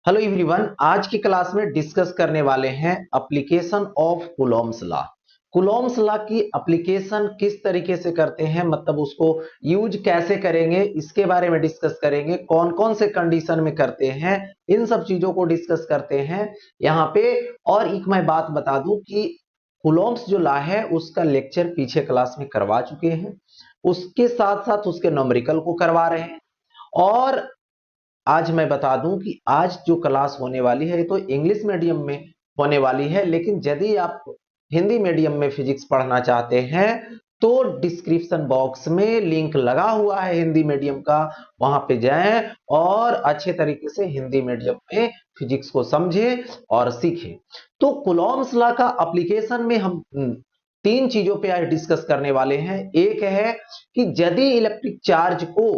Hello everyone, आज की class में डिस्कस करने वाले हैं application of Coulomb's law. Coulomb's law की एप्लीकेशन किस तरीके से करते हैं, मतलब उसको यूज कैसे करेंगे, इसके बारे में डिस्कस करेंगे। कौन कौन से कंडीशन में करते हैं, इन सब चीजों को डिस्कस करते हैं यहाँ पे। और एक मैं बात बता दूं कि कूलॉम्स जो लॉ है उसका लेक्चर पीछे क्लास में करवा चुके हैं, उसके साथ साथ उसके न्यूमेरिकल को करवा रहे हैं। और आज मैं बता दूं कि आज जो क्लास होने वाली है ये तो इंग्लिश मीडियम में होने वाली है, लेकिन यदि आप हिंदी मीडियम में फिजिक्स पढ़ना चाहते हैं तो डिस्क्रिप्शन बॉक्स में लिंक लगा हुआ है हिंदी मीडियम का, वहां पे जाएं और अच्छे तरीके से हिंदी मीडियम में फिजिक्स को समझें और सीखें। तो कूलॉम्स लॉ का एप्लीकेशन में हम तीन चीजों पे आज डिस्कस करने वाले हैं। एक है कि यदि इलेक्ट्रिक चार्ज को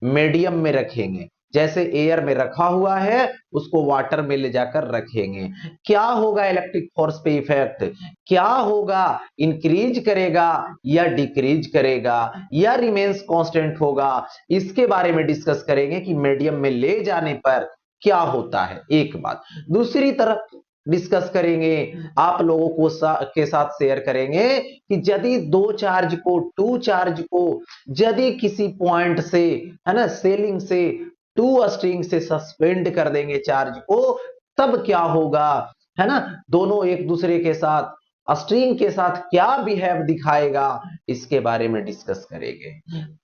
मीडियम में रखेंगे, जैसे एयर में रखा हुआ है उसको वाटर में ले जाकर रखेंगे, क्या होगा इलेक्ट्रिक फोर्स पे इफेक्ट, क्या होगा, इंक्रीज करेगा या डिक्रीज करेगा या रिमेन्स कांस्टेंट होगा, इसके बारे में डिस्कस करेंगे कि मीडियम में ले जाने पर क्या होता है। एक बात। दूसरी तरफ डिस्कस करेंगे, आप लोगों को के साथ शेयर करेंगे कि यदि दो चार्ज को, टू चार्ज को यदि किसी पॉइंट से, है ना, सेलिंग से टू स्ट्रिंग से सस्पेंड कर देंगे चार्ज को, तब क्या होगा, है ना। दोनों एक दूसरे के साथ, स्ट्रिंग के साथ क्या बिहेव दिखाएगा, इसके बारे में डिस्कस करेंगे।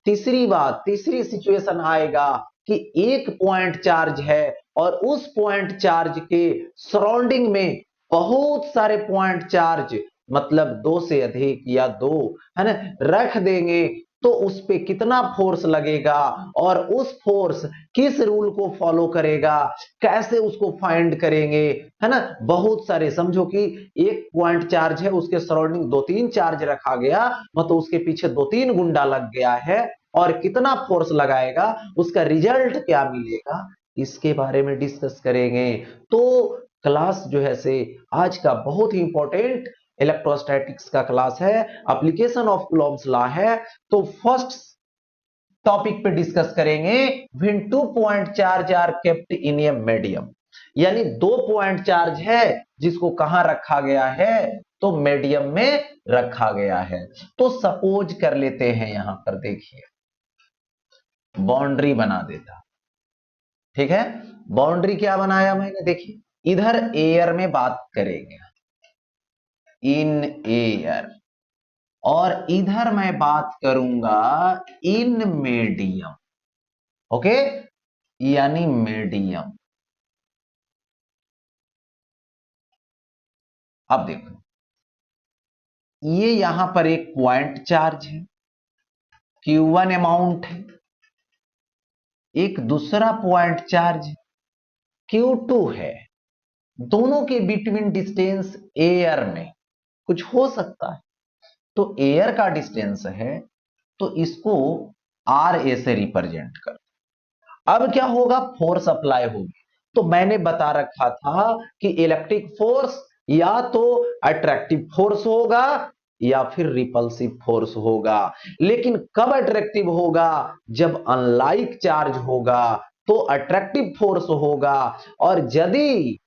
तीसरी बात, तीसरी सिचुएशन आएगा कि एक पॉइंट चार्ज है और उस पॉइंट चार्ज के सराउंडिंग में बहुत सारे पॉइंट चार्ज, मतलब दो से अधिक या दो, है ना, रख देंगे तो उस पे कितना फोर्स लगेगा और उस फोर्स किस रूल को फॉलो करेगा, कैसे उसको फाइंड करेंगे, है ना। बहुत सारे, समझो कि एक पॉइंट चार्ज है, उसके सराउंडिंग दो तीन चार्ज रखा गया, मतलब उसके पीछे दो तीन गुंडा लग गया है और कितना फोर्स लगाएगा, उसका रिजल्ट क्या मिलेगा, इसके बारे में डिस्कस करेंगे। तो क्लास जो है से आज का बहुत ही इंपॉर्टेंट इलेक्ट्रोस्टैटिक्स का क्लास है, एप्लीकेशन ऑफ कूलॉम्स लॉ है। तो फर्स्ट टॉपिक पे डिस्कस करेंगे, when two point charge are kept in a medium, यानी दो पॉइंट चार्ज है जिसको कहां रखा गया है, तो मीडियम में रखा गया है। तो सपोज कर लेते हैं, यहां पर देखिए बाउंड्री बना देता, ठीक है। बाउंड्री क्या बनाया मैंने, देखिए इधर एयर में बात करेंगे, इन एयर, और इधर मैं बात करूंगा इन मीडियम, ओके, यानी मीडियम। अब देखो, ये यहां पर एक पॉइंट चार्ज है, Q1 अमाउंट है, एक दूसरा पॉइंट चार्ज Q2 है। दोनों के बिटवीन डिस्टेंस एयर में कुछ हो सकता है, तो एयर का डिस्टेंस है तो इसको आर ए से रिप्रेजेंट कर। अब क्या होगा, फोर्स अप्लाई होगी। तो मैंने बता रखा था कि इलेक्ट्रिक फोर्स या तो अट्रैक्टिव फोर्स होगा या फिर रिपल्सिव फोर्स होगा। लेकिन कब अट्रैक्टिव होगा, जब अनलाइक चार्ज होगा तो अट्रैक्टिव फोर्स होगा, और यदि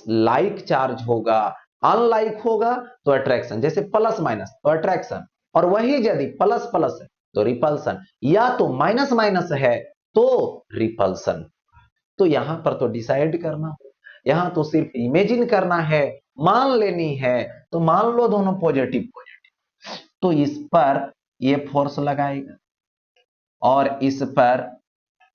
लाइक चार्ज होगा, अनलाइक होगा तो अट्रैक्शन, जैसे प्लस माइनस तो अट्रैक्शन, और वही यदि प्लस प्लस है तो रिपल्सन, या तो माइनस माइनस है तो रिपल्सन। तो यहां पर तो डिसाइड करना हो, यहां तो सिर्फ इमेजिन करना है, मान लेनी है। तो मान लो दोनों पॉजिटिव पॉजिटिव, तो इस पर ये फोर्स लगाएगा और इस पर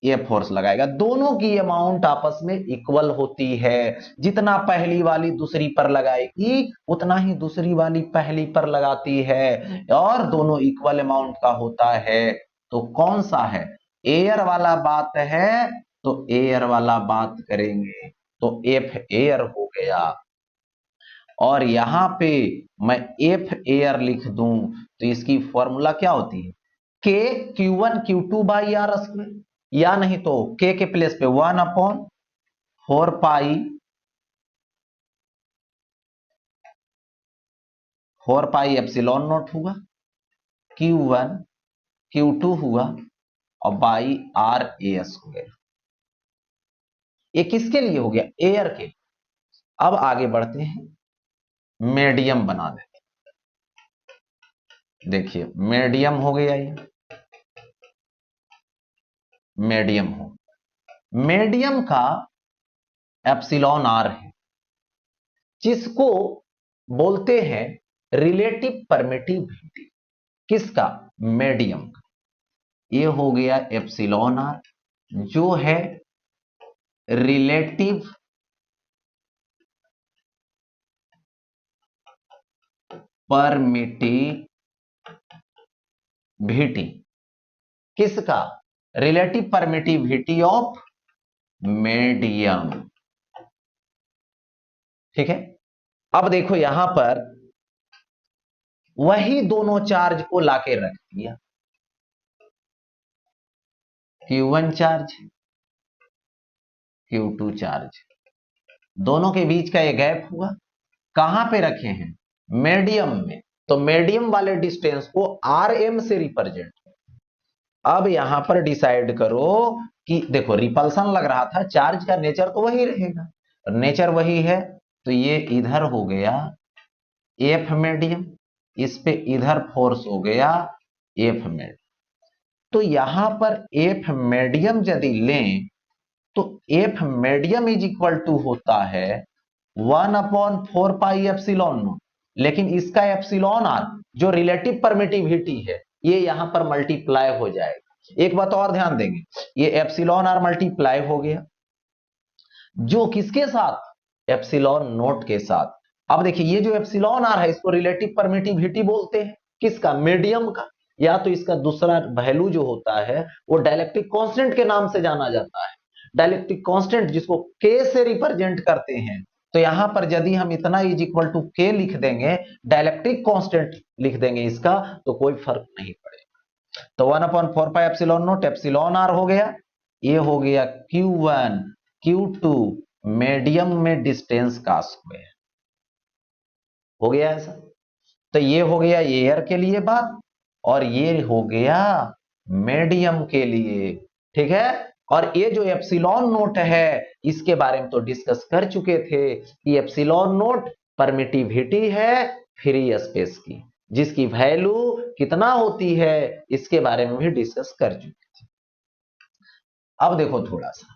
ये फोर्स लगाएगा, दोनों की अमाउंट आपस में इक्वल होती है। जितना पहली वाली दूसरी पर लगाएगी उतना ही दूसरी वाली पहली पर लगाती है, और दोनों इक्वल अमाउंट का होता है। तो कौन सा है, एयर वाला बात है तो एयर वाला बात करेंगे, तो एफ एयर हो गया। और यहां पे मैं एफ एयर लिख दूं तो इसकी फॉर्मूला क्या होती है, के Q1 Q2 by are square, या नहीं तो के प्लेस पे 1/4 पाई, 4 पाई एप्सिलॉन नॉट हुआ, Q1 Q2 हुआ, और बाई आर ए स्क्वायर। ये किसके लिए हो गया? एयर के। अब आगे बढ़ते हैं, मीडियम बना देते हैं। देखिए मीडियम हो गया, ये मीडियम हो, मीडियम का एप्सिलॉन आर है, जिसको बोलते हैं रिलेटिव परमिटिविटी। किसका? मीडियम का। ये हो गया एप्सिलॉन आर, जो है रिलेटिव परमिटिविटी। किसका? Relative permittivity of medium. ठीक है। अब देखो यहां पर वही दोनों चार्ज को लाके रख दिया, Q1 चार्ज, Q2 चार्ज, दोनों के बीच का ये गैप हुआ। कहां पे रखे हैं? मीडियम में। तो मीडियम वाले डिस्टेंस को Rm से रिप्रेजेंट। अब यहां पर डिसाइड करो कि देखो रिपल्सन लग रहा था, चार्ज का नेचर तो वही रहेगा, नेचर वही है, तो ये इधर हो गया एफ मीडियम, इस पे इधर फोर्स हो गया एफ मीडियम। तो यहां पर एफ मीडियम यदि लें तो F medium is equal to होता है 1/4 पाई एप्सिलॉन नॉट। लेकिन इसका एप्सिलॉन आर जो रिलेटिव परमिटिविटी है, ये यहां पर मल्टीप्लाई हो जाएगा। एक बात और ध्यान देंगे, ये एप्सिलॉन आर मल्टीप्लाई हो गया, जो किसके साथ? एप्सिलॉन नोट के साथ। अब देखिए ये जो एप्सिलॉन आर है, इसको रिलेटिव परमिटिविटी बोलते हैं। किसका? मीडियम का। या तो इसका दूसरा वैल्यू जो होता है वो डाइलेक्ट्रिक कांस्टेंट के नाम से जाना जाता है। डाइलेक्ट्रिक कांस्टेंट जिसको के से रिप्रेजेंट करते हैं, तो यहां पर यदि हम इतना इज इक्वल टू के लिख देंगे, डाइलेक्ट्रिक कांस्टेंट लिख देंगे इसका, तो कोई फर्क नहीं पड़ेगा। तो 1/4 pi epsilon naught, epsilon R हो गया, ये हो गया Q1 Q2 मीडियम में डिस्टेंस का स्क्वायर। हो गया ऐसा। तो ये हो गया एयर के लिए बात, और ये हो गया मीडियम के लिए। ठीक है। और ये जो एप्सिलॉन नोट है, इसके बारे में तो डिस्कस कर चुके थे कि एप्सिलॉन नोट परमिटिविटी है फ्री स्पेस की, जिसकी वैल्यू कितना होती है इसके बारे में भी डिस्कस कर चुके थे। अब देखो थोड़ा सा,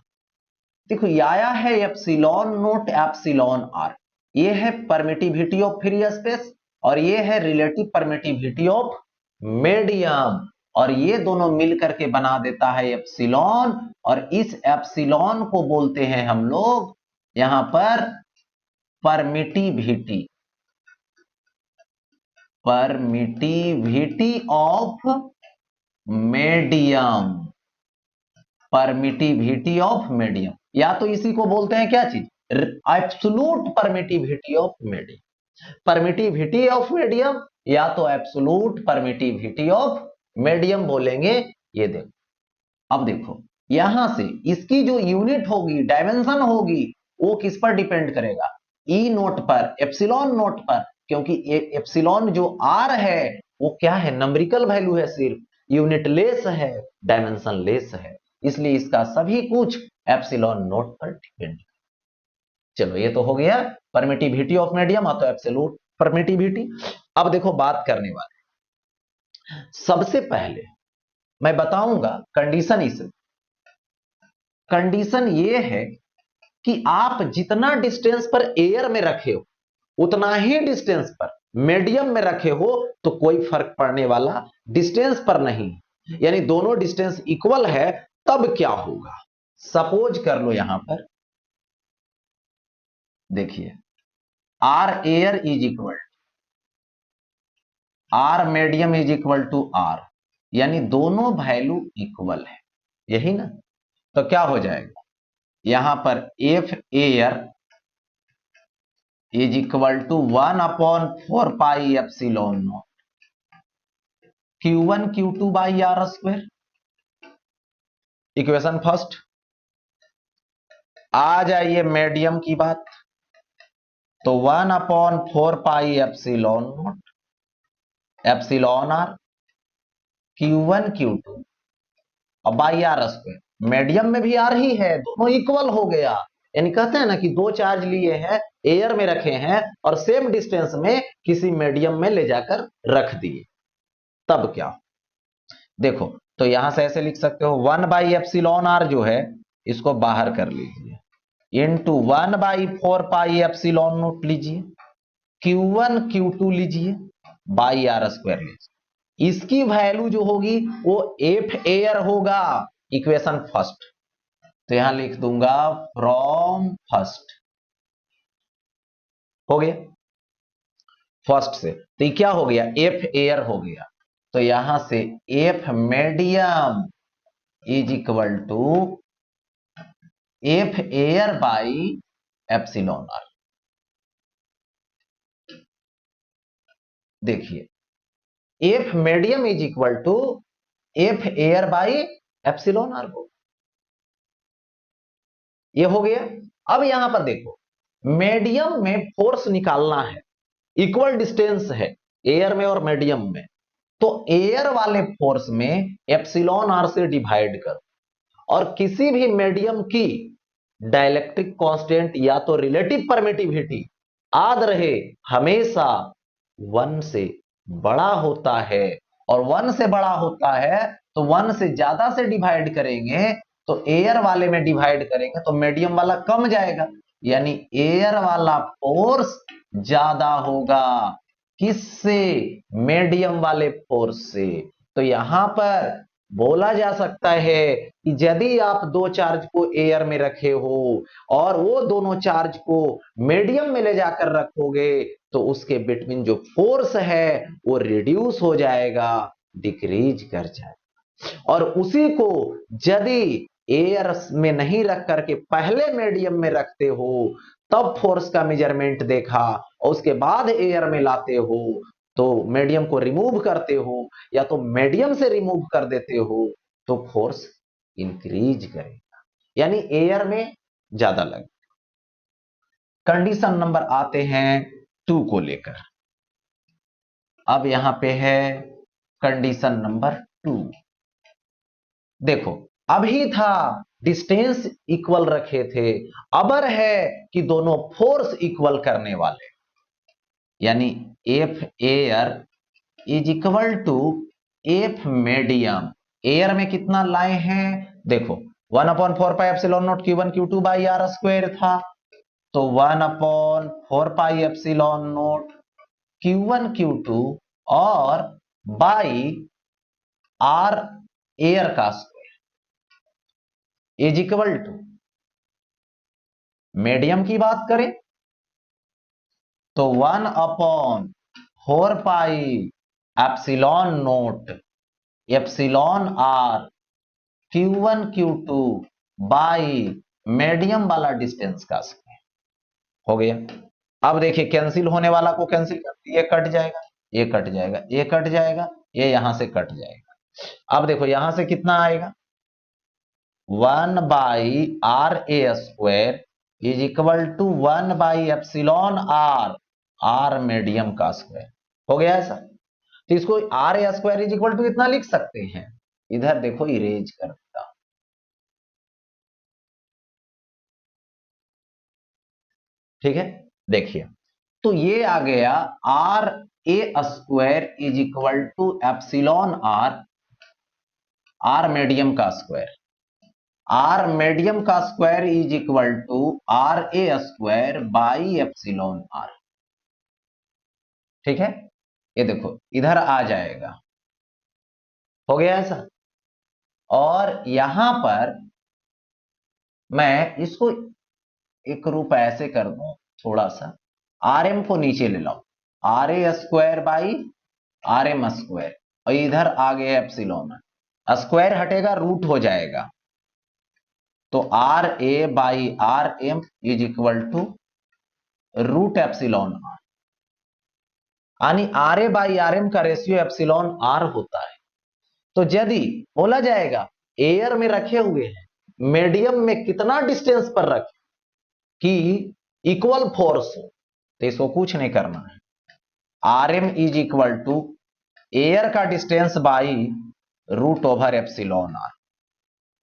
देखो ये आया है एप्सिलॉन नोट एप्सिलॉन आर, ये है परमिटिविटी ऑफ फ्री स्पेस, और ये है रिलेटिव परमिटिविटी ऑफ मीडियम, और ये दोनों मिलकर के बना देता है एप्सिलॉन। और इस एप्सिलॉन को बोलते हैं हम लोग यहां पर permittivity, permittivity of medium, permittivity of medium. या तो इसी को बोलते हैं क्या चीज? Absolute permittivity of medium. Permittivity of medium या तो एब्सोल्यूट परमिटिविटी ऑफ मीडियम बोलेंगे। ये देखो, अब देखो यहां से इसकी जो यूनिट होगी, डायमेंशन होगी, वो किस पर डिपेंड करेगा? ई नोट पर, एप्सिलॉन नोट पर। क्योंकि एप्सिलॉन जो आर है वो क्या है? नंबरिकल वैल्यू है, सिर्फ यूनिट लेस है, डायमेंशन लेस है, इसलिए इसका सभी कुछ एप्सिलॉन नोट पर डिपेंड। चलो ये तो हो गया परमिटिविटी ऑफ मीडियम, तो एब्सोल्यूट परमिटिविटी। अब देखो बात करने वाले, सबसे पहले मैं बताऊंगा कंडीशन। इस कंडीशन ये है कि आप जितना डिस्टेंस पर एयर में रखे हो, उतना ही डिस्टेंस पर मीडियम में रखे हो, तो कोई फर्क पड़ने वाला डिस्टेंस पर नहीं। यानी दोनों डिस्टेंस इक्वल है, तब क्या होगा? सपोज कर लो यहां पर देखिए R air is equal, R medium is equal to R, यानी दोनों वैल्यू इक्वल है, यही ना? तो क्या हो जाएगा यहां पर? F air is equal to 1/4 pi epsilon naught Q1 Q2 by are square. Equation first. आ जाइए मीडियम की बात, तो 1/4 pi epsilon naught epsilon r Q1 Q2 और बाई आर स्क्वायर। मीडियम में भी आर ही है, दोनों इक्वल हो गया, यानी कहते हैं ना कि दो चार्ज लिए हैं, एयर में रखे हैं और सेम डिस्टेंस में किसी मीडियम में ले जाकर रख दिए, तब क्या? देखो, तो यहां से ऐसे लिख सकते हो 1/एप्सिलॉन r जो है इसको बाहर कर लीजिए, इंटू 1/4πε0 लीजिए, Q1 Q2 लीजिए, बाई आर स्क्वायर लीजिए। इसकी वैल्यू जो होगी वो एफ एयर होगा, इक्वेशन फर्स्ट। तो यहां लिख दूंगा फ्रॉम फर्स्ट, हो गया फर्स्ट से। तो ये क्या हो गया? एफ एयर हो गया। तो यहां से F medium is equal to F air by epsilon r. देखिए, F medium is equal to F air by epsilon r को, ये हो गया। अब यहां पर देखो, मीडियम में फोर्स निकालना है, इक्वल डिस्टेंस है एयर में और मीडियम में, तो एयर वाले फोर्स में एप्सिलॉन आर से डिवाइड करो, और किसी भी मीडियम की डाइलेक्ट्रिक कांस्टेंट या तो रिलेटिव परमिटिविटी याद रहे हमेशा 1 से बड़ा होता है, और 1 से बड़ा होता है तो 1 से ज्यादा से डिवाइड करेंगे, तो एयर वाले में डिवाइड करेंगे तो मीडियम वाला कम जाएगा, यानी एयर वाला फोर्स ज्यादा होगा किससे? मीडियम वाले फोर्स से। तो यहां पर बोला जा सकता है कि यदि आप दो चार्ज को एयर में रखे हो और वो दोनों चार्ज को मीडियम में ले जाकर रखोगे, तो उसके बिटवीन जो फोर्स है वो रिड्यूस हो जाएगा, डिक्रीज कर जाएगा। और उसी को यदि एयर में नहीं रख करके पहले मीडियम में रखते हो, तब फोर्स का मेजरमेंट देखा, और उसके बाद एयर में लाते हो, तो मीडियम को रिमूव करते हो या तो मीडियम से रिमूव कर देते हो, तो फोर्स इंक्रीज करेगा, यानी एयर में ज्यादा लगेगा। कंडीशन नंबर आते हैं 2 को लेकर। अब यहां पे है कंडीशन नंबर 2। देखो, अभी था डिस्टेंस इक्वल रखे थे, अबर है कि दोनों फोर्स इक्वल करने वाले, यानी F air is equal to F medium. Air में कितना लाए हैं? देखो, 1/4πε0 Q1 Q2 by are square था, तो 1/4πε0 Q1 Q2 और बाई आर एयर का square is equal to, medium की बात करें तो 1/4πε0 epsilon r Q1 Q2 by medium वाला डिस्टेंस का स्क्वायर हो गया। अब देखिए, कैंसिल होने वाला को कैंसिल कर, ये कट जाएगा, ये कट जाएगा, ये कट जाएगा, ये यहां से कट जाएगा। अब देखो, यहां से कितना आएगा? 1/r² इज इक्वल टू 1/एप्सिलॉन आर मीडियम का स्क्वायर हो गया ऐसा। तो इसको r² इज इक्वल टू कितना लिख सकते हैं? इधर देखो, इरेज कर देता, ठीक है। देखिए, तो ये आ गया r² is equal to epsilon R medium का स्क्वायर, आर मीडियम का square is equal to r² by epsilon R, ठीक है। ये देखो, इधर आ जाएगा, हो गया ऐसा। और यहां पर मैं इसको एक रूप ऐसे कर दूं, थोड़ा सा rm को नीचे ले लाओ, r² बाई rm², और इधर आ गया एप्सिलॉन, स्क्वायर हटेगा रूट हो जाएगा, तो ra by rm is equal to root epsilon R, यानी ra बाई rm का रेशियो एप्सिलॉन आर होता है। तो यदि बोला जाएगा एयर में रखे हुए हैं, मीडियम में कितना डिस्टेंस पर रखे कि इक्वल फोर्स हो, तो इसको कुछ नहीं करना है, rm is equal to air का distance by root over epsilon r.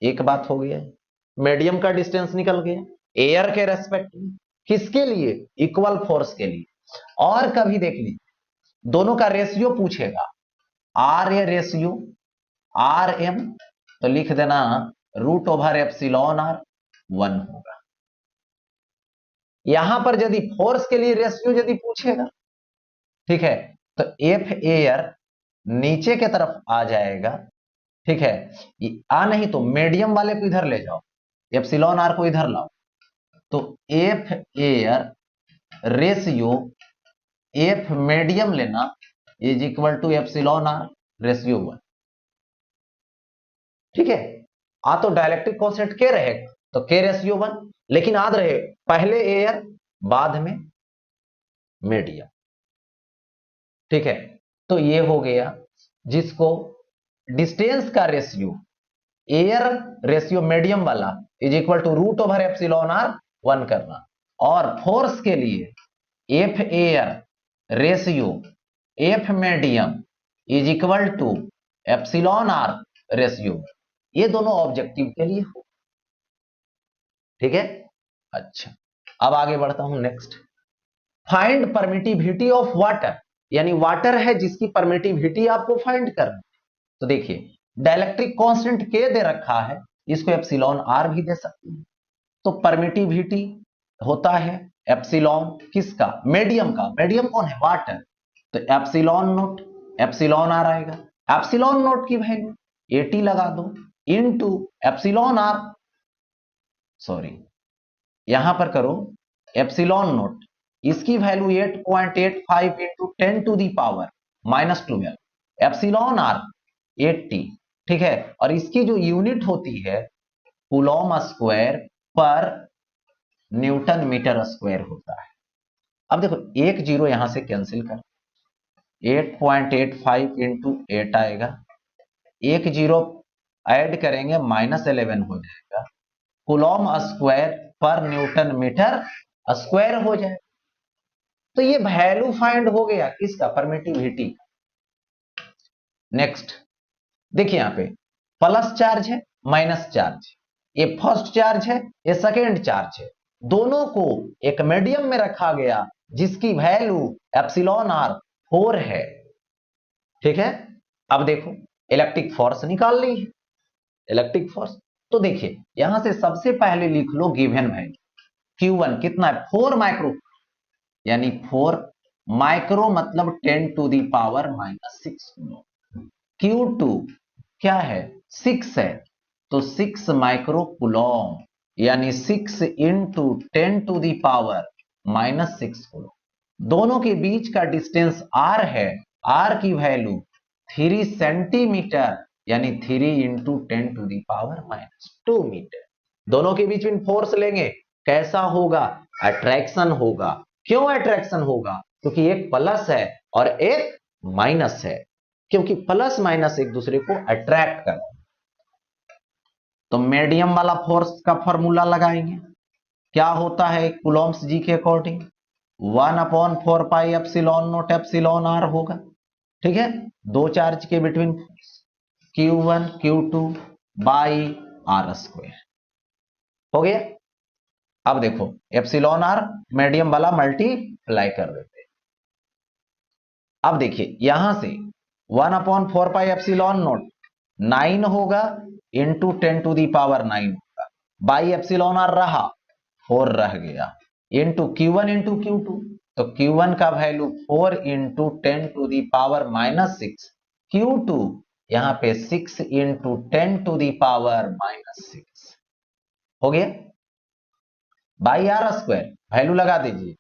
एक बात हो गया, मीडियम का डिस्टेंस निकल गया, एयर के रेस्पेक्ट में, किसके लिए, इक्वल फोर्स के लिए। और कभी देख लीजिए दोनों का रेशियो पूछेगा, R A ratio R M, तो लिख देना रूट ओवर एप्सिलॉन आर 1 होगा। यहां पर यदि फोर्स के लिए रेशियो यदि पूछेगा, ठीक है, तो एफ एयर नीचे के तरफ आ जाएगा, ठीक है, आ नहीं तो मीडियम वाले को इधर ले जाओ, एप्सिलॉन आर को इधर लाओ, तो F air ratio F medium लेना is equal to epsilon are ratio 1, ठीक है। आ तो डायलेक्ट्रिक कांस्टेंट के रहेगा तो के रेशियो 1, लेकिन याद रहे पहले एयर बाद में मीडियम, ठीक है। तो ये हो गया जिसको डिस्टेंस का रेशियो एयर रेशियो मीडियम वाला is equal to root over epsilon R 1 करना, और फोर्स के लिए F air ratio F medium is equal to epsilon are ratio, ये दोनों ऑब्जेक्टिव के लिए हो, ठीक है। अच्छा, अब आगे बढ़ता हूं next, find permittivity of water, यानी वाटर है जिसकी परमिटिविटी आपको फाइंड करना। तो देखिए डाइलेक्ट्रिक कांस्टेंट के दे रखा है, इसको एप्सिलॉन आर भी दे सकते हैं, तो परमिटिविटी होता है एप्सिलॉन किसका, मीडियम का, मीडियम कौन है, वाटर, तो एप्सिलॉन नोट एप्सिलॉन आर आएगा, एप्सिलॉन नोट की वैल्यू 80 लगा दो इनटू एप्सिलॉन आर, सॉरी यहां पर करो एप्सिलॉन नोट, इसकी value 8.85 into 10 to the power -12, epsilon R 80, ठीक है, और इसकी जो यूनिट होती है कूलॉम स्क्वायर पर न्यूटन मीटर स्क्वायर होता है। अब देखो एक जीरो यहां से कैंसिल कर, 8.85 इंटू 8 आएगा, एक जीरो ऐड करेंगे -11 हो जाएगा, कूलॉम स्क्वायर पर न्यूटन मीटर स्क्वायर हो जाए। तो ये वैल्यू फाइंड हो गया किसका, परमिटिविटी। नेक्स्ट देखिए यहां पे प्लस चार्ज है माइनस चार्ज, ये फर्स्ट चार्ज है ये सेकेंड चार्ज है, दोनों को एक मीडियम में रखा गया जिसकी वैल्यू एप्सिलॉन आर 4 है, ठीक है। अब देखो इलेक्ट्रिक फोर्स निकाल ली है, इलेक्ट्रिक फोर्स, तो देखिए यहां से सबसे पहले लिख लो गिवन वैल्यू, Q1 कितना है 4 माइक्रो, यानी 4 माइक्रो मतलब 10 to the power -6 Coulomb, Q2 क्या है 6 है, तो 6 माइक्रो कूलॉम, यानी 6 into 10 to the power -6 coulomb, दोनों के बीच का डिस्टेंस r है, r की वैल्यू 3 सेंटीमीटर, यानी 3 into 10 to the power -2 metre, दोनों के बीच में फोर्स लेंगे कैसा होगा, अट्रैक्शन होगा। क्यों अट्रैक्शन होगा, क्योंकि एक प्लस है और एक माइनस है, क्योंकि प्लस माइनस एक दूसरे को अट्रैक्ट कर, तो मीडियम वाला फोर्स का फॉर्मूला लगाएंगे, क्या होता है कूलॉम्स जी के according 1/4 pi epsilon naught epsilon R होगा, ठीक है, दो चार्ज के between Q1 Q2 by are square हो गया। अब देखो एप्सिलॉन आर मीडियम वाला मल्टीप्लाई कर देते हैं, अब देखिए यहां से 1/4 पाई एप्सिलॉन नोट 9 होगा इंटू 10 टू दी पावर 9 होगा, बाई एप्सिलॉन आर रहा 4 रह गया, इंटू Q1 इंटू Q2, तो Q1 का value 4 into 10 to the power -6, Q2 यहां पे 6 इंटू 10 टू दी पावर -6 हो गया, बाई आर स्क्वायर वैल्यू लगा दीजिए,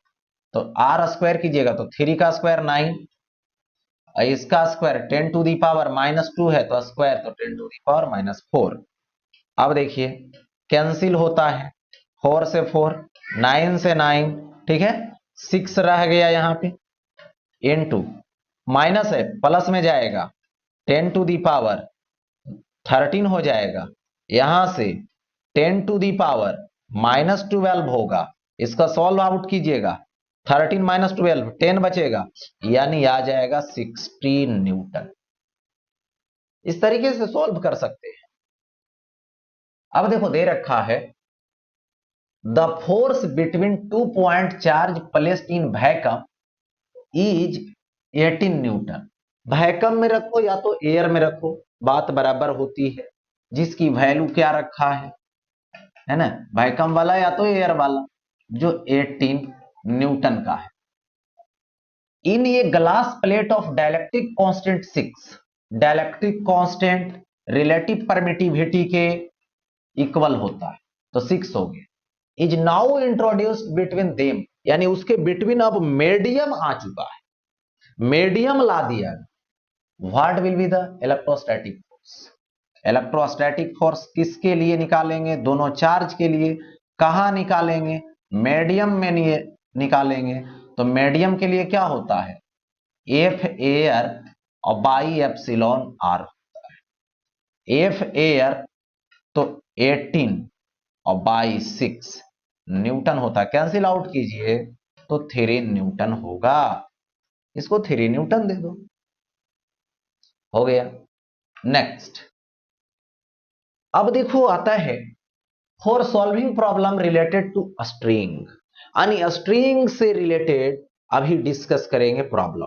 तो आर स्क्वायर कीजिएगा तो 3 का स्क्वायर 9, इसका स्क्वायर 10 टू दी पावर -2 है तो स्क्वायर तो 10 टू दी पावर -4। अब देखिए कैंसिल होता है, 4 से 4, 9 से 9, ठीक है, 6 रह गया यहां पे, इनटू माइनस है प्लस में जाएगा 10 टू दी पावर 13 हो जाएगा, यहां से 10 टू दी पावर -12 होगा, इसका सॉल्व आउट कीजिएगा, 13 -12 10 बचेगा, यानी आ जाएगा 16 न्यूटन। इस तरीके से सॉल्व कर सकते हैं। अब देखो दे रखा है the force between 2 point charge placed in vacuum is 18 Newton. Vacuum में रखो या तो एयर में रखो, बात बराबर होती है। जिसकी वैल्यू क्या रखा है ना, वैक्यूम वाला या तो एयर वाला, जो 18 न्यूटन का है। इन ये glass plate of dielectric constant 6, dielectric constant relative permittivity के इक्वल होता है, तो 6 हो गया। Is now introduced between them, यानी उसके बिटवीन अब मीडियम आ चुका है, मीडियम ला दिया। What will be the electrostatic force? Electrostatic force किसके लिए निकालेंगे? दोनों चार्ज के लिए। कहां निकालेंगे? मीडियम में निकालेंगे। तो मीडियम के लिए क्या होता है? एफ एयर और बाई एप्सिलॉन आर होता है। एफ एयर तो 18 और बाई 6 न्यूटन होता है, कैंसिल आउट कीजिए तो 3 न्यूटन होगा। इसको 3 न्यूटन दे दो, हो गया। नेक्स्ट, अब देखो आता है for solving problem related to string, यानी स्ट्रिंग से रिलेटेड अभी डिस्कस करेंगे प्रॉब्लम।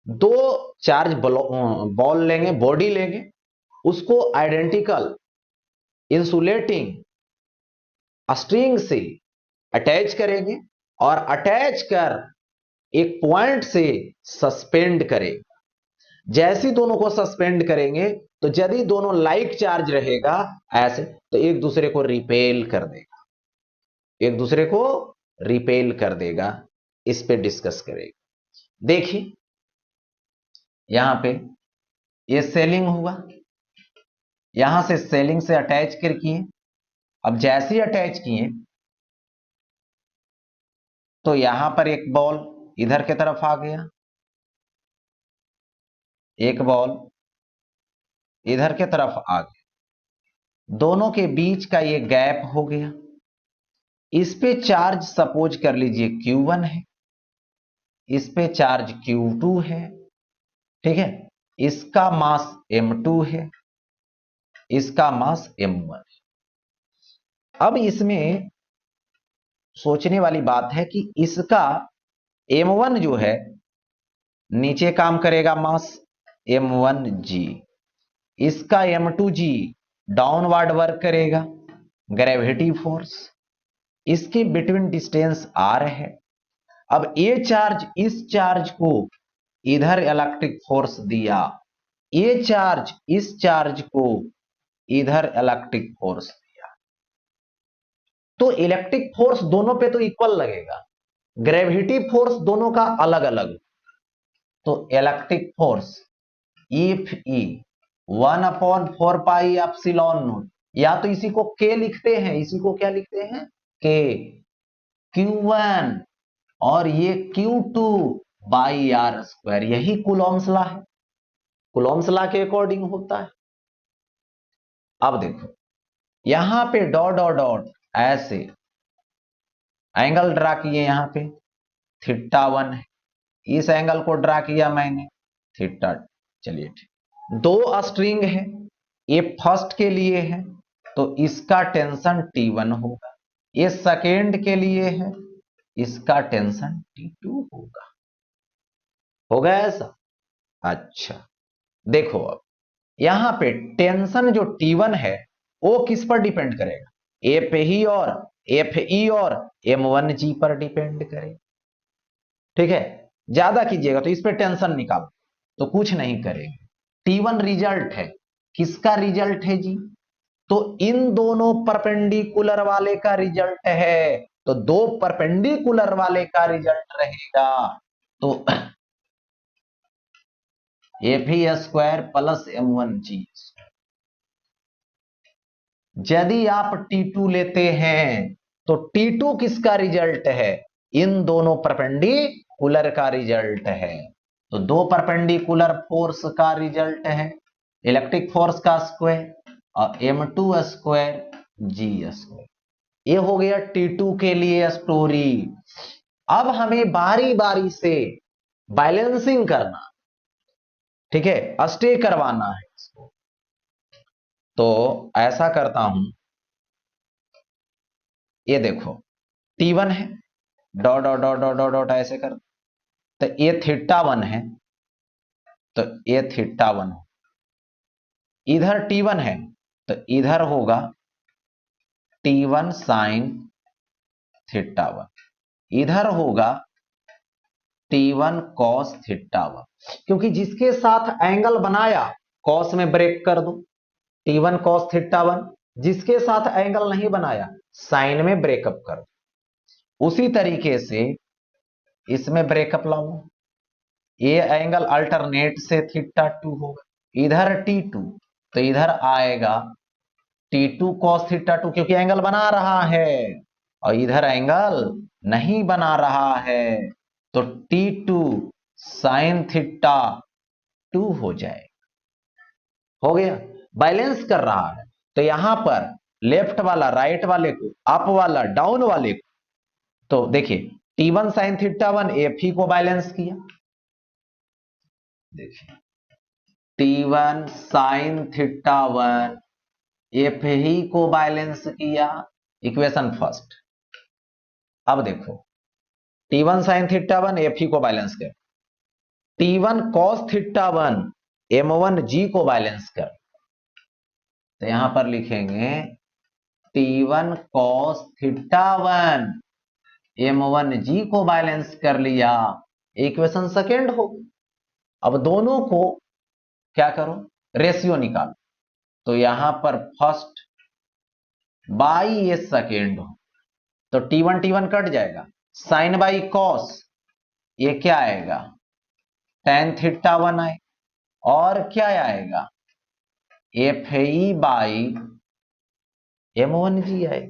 दो चार्ज बॉल लेंगे, बॉडी लेंगे, उसको आइडेंटिकल इंसुलेटिंग स्ट्रिंग से अटैच करेंगे और अटैच कर एक पॉइंट से सस्पेंड करेंगे। जैसे दोनों को सस्पेंड करेंगे तो यदि दोनों लाइक चार्ज रहेगा ऐसे, तो एक दूसरे को रिपेल कर देगा, एक दूसरे को रिपेल कर देगा। इस पे डिस्कस करेंगे। देखिए यहां पे ये सेलिंग हुआ, यहां से सेलिंग से अटैच कर किए। अब जैसे ही अटैच किए तो यहां पर एक बॉल इधर की तरफ आ गया, एक बॉल इधर की तरफ आ गया, दोनों के बीच का ये गैप हो गया। इस पे चार्ज सपोज कर लीजिए Q1 है, इस पे चार्ज Q2 है, ठीक है। इसका मास M2 है, इसका मास M1 है। अब इसमें सोचने वाली बात है कि इसका M1 जो है नीचे काम करेगा मास M1G, इसका M2G डाउनवर्ड वर्क करेगा ग्रेविटी फोर्स, इसके बिटवीन डिस्टेंस R है। अब ये चार्ज इस चार्ज को इधर इलेक्ट्रिक फोर्स दिया, ये चार्ज इस चार्ज को इधर इलेक्ट्रिक फोर्स दिया, तो इलेक्ट्रिक फोर्स दोनों पे तो इक्वल लगेगा, ग्रेविटी फोर्स दोनों का अलग अलग। तो electric force if E 1/4 pi epsilon not, या तो इसी को के लिखते हैं, इसी को क्या लिखते हैं? के। Q1 और ये Q2 बाई आर स्क्वायर, यही कूलॉम्स लॉ है, कूलॉम्स लॉ के अकॉर्डिंग होता है। अब देखो यहां पे डॉट डॉट डॉट ऐसे एंगल ड्रा किए, यहां पे θ1 है, इस एंगल को ड्रा किया मैंने θ। चलिए ठीक, दो स्ट्रिंग है, ये फर्स्ट के लिए है तो इसका टेंशन T1 होगा, ये सेकेंड के लिए है, इसका टेंशन T2 होगा ऐसा। अच्छा देखो, अब यहां पे टेंशन जो T1 है वो किस पर डिपेंड करेगा? एफ ही और एफ ई और M1G पर डिपेंड करेगा, ठीक है। ज्यादा कीजिएगा तो इस पे टेंशन निकालो तो कुछ नहीं करेंगे। T1 रिजल्ट है, किसका रिजल्ट है जी? तो इन दोनों परपेंडिकुलर वाले का रिजल्ट है, तो दो परपेंडिकुलर वाले का रिजल्ट रहेगा। तो F² प्लस M1G। यदि आप T2 लेते हैं तो T2 किसका रिजल्ट है? इन दोनों परपेंडिकुलर का रिजल्ट है। तो दो परपेंडिकुलर फोर्स का रिजल्ट है इलेक्ट्रिक फोर्स का स्क्वायर और M2² G²। ये हो गया T2 के लिए स्टोरी। अब हमें बारी बारी से बैलेंसिंग करना, ठीक है, स्टे करवाना है इसको। तो ऐसा करता हूं, ये देखो T1 है, dot dot dot dot dot dot ऐसे कर, तो ये θ1 है, तो ये θ1 हो, इधर T1 है तो इधर होगा T1 sin θ1, इधर होगा T1 cos θ1, क्योंकि जिसके साथ एंगल बनाया cos में ब्रेक कर दो, T1 cos θ1, जिसके साथ एंगल नहीं बनाया साइन में ब्रेकअप कर दो। उसी तरीके से इसमें ब्रेकअप लाओ, ये एंगल अल्टरनेट से θ2 होगा, इधर T2 तो इधर आएगा T2 cos θ2, क्योंकि एंगल बना रहा है और इधर एंगल नहीं बना रहा है, तो T2 sin θ2 हो जाए। हो गया, बैलेंस कर रहा है, तो यहां पर लेफ्ट वाला राइट वाले को, अप वाला डाउन वाले को, तो देखिए T1 sin θ1 एफ ही को बैलेंस किया, देखिए T1 sin θ1 एफ ही को बैलेंस किया, इक्वेशन फर्स्ट। अब देखो T1 sin θ1 एफ ही को बैलेंस कर, T1 cos θ1 M1G को बैलेंस कर, तो यहां पर लिखेंगे T1 cos θ1 M1G को बैलेंस कर लिया, इक्वेशन सेकेंड हो। अब दोनों को क्या करो, रेशियो निकालो, तो यहां पर फर्स्ट बाई ये सेकेंड हो, तो T1 T1 कट जाएगा, साइन बाई कॉस ये क्या आएगा tan θ1 आए, और क्या आएगा एफ ई बाई M1G आए।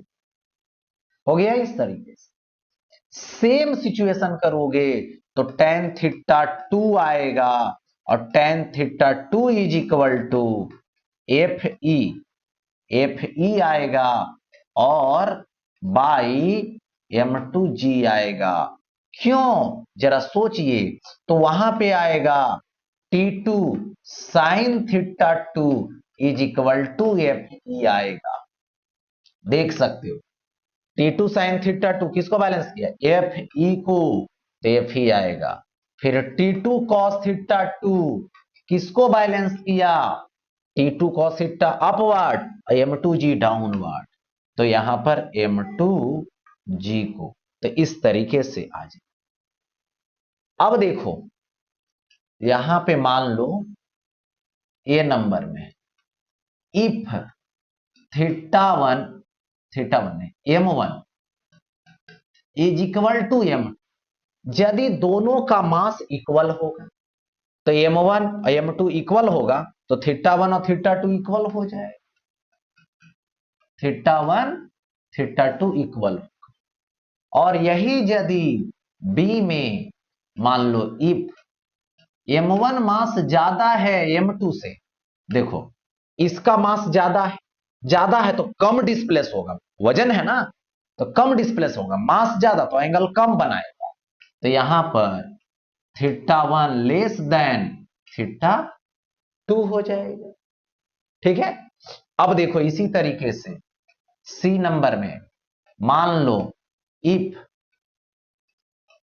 हो गया इस तरीके से। सेम सिचुएशन करोगे तो tan θ2 आएगा, और tan θ2 is equal to F E आएगा और बाई M2G आएगा। क्यों, जरा सोचिए, तो वहां पे आएगा T2 sin θ2 is equal to F E आएगा, देख सकते हो T2 sin θ2 किसको बैलेंस किया, एफ ई को, तो एफ ही आएगा। फिर T2 cos θ2 किसको बैलेंस किया, T2 cos θ upward, M2G downward, तो यहां पर M2G को, तो इस तरीके से आ जाए। अब देखो यहां पे मान लो ए नंबर में if θ1 M1 is equal to M, यदि दोनों का मास इक्वल होगा तो M1 और M2 इक्वल होगा, तो θ1 और θ2 इक्वल हो जाएगा, θ1 θ2 इक्वल होगा। और यही यदि बी में मान लो इफ M1 मास ज्यादा है M2 से, देखो इसका मास ज्यादा है तो कम डिस्प्लेस होगा, वजन है ना तो कम डिस्प्लेस होगा, मास ज्यादा तो एंगल कम बनाएगा, तो यहां पर θ1 लेस देन θ2 हो जाएगा। ठीक है, अब देखो इसी तरीके से सी नंबर में मान लो if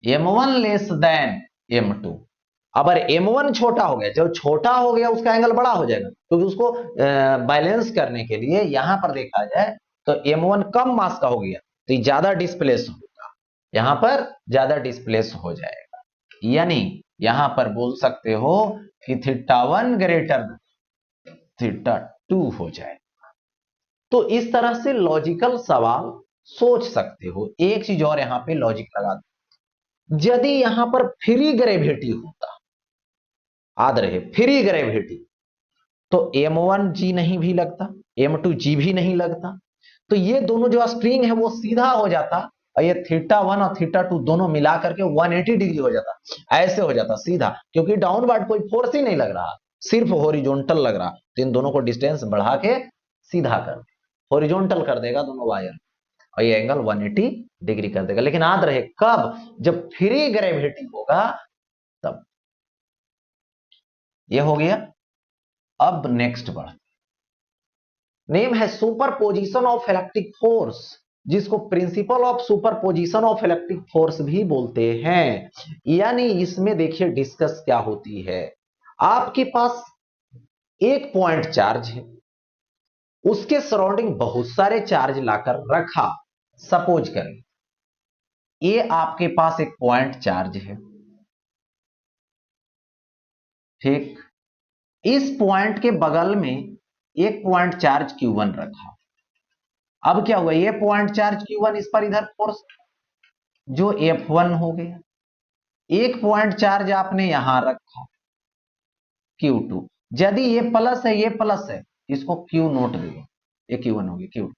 M1 less than M2, अगर M1 छोटा हो गया, जब छोटा हो गया उसका एंगल बड़ा हो जाएगा, क्योंकि उसको बैलेंस करने के लिए यहां पर देखा जाए तो M1 कम मास का हो गया तो ज्यादा डिस्प्लेस होगा, यहां पर ज्यादा डिस्प्लेस हो जाएगा, यानी यहां पर बोल सकते हो कि θ1 ग्रेटर θ2 हो जाए। तो इस तरह से लॉजिकल सवाल सोच सकते हो। एक चीज और यहां पे लॉजिक लगा दो, यदि यहां पर फ्री ग्रेविटी होता, याद रहे फ्री ग्रेविटी, तो M1G नहीं भी लगता, M2G भी नहीं लगता, तो ये दोनों जो स्प्रिंग है वो सीधा हो जाता, और ये θ1 और θ2 दोनों मिला करके 180 डिग्री हो जाता, ऐसे हो जाता सीधा, क्योंकि डाउनवर्ड कोई फोर्स ही नहीं लग रहा, सिर्फ हॉरिजॉन्टल लग रहा, तो इन दोनों को डिस्टेंस बढ़ा के सीधा कर, हॉरिजॉन्टल कर देगा दोनों वायर, और ये एंगल 180 डिग्री कर देगा। लेकिन याद रहे कब, जब फ्री ग्रेविटी होगा तब। ये हो गया। अब नेक्स्ट बढ़, नेम है सुपरपोजिशन ऑफ इलेक्ट्रिक फोर्स जिसको principle of superposition of electric force भी बोलते हैं। यानी इसमें देखिए डिस्कस क्या होती है, आपके पास एक पॉइंट चार्ज है, उसके सराउंडिंग बहुत सारे चार्ज लाकर रखा। सपोज करें ये आपके पास एक पॉइंट चार्ज है, ठीक, इस पॉइंट के बगल में एक पॉइंट चार्ज Q1 रखा। अब क्या हुआ, ये पॉइंट चार्ज Q1, इस पर इधर फोर्स जो F1 हो गया। एक पॉइंट चार्ज आपने यहां रखा Q2, यदि ये प्लस है ये प्लस है, इसको Q नोट दे, ये Q1 हो गया Q2।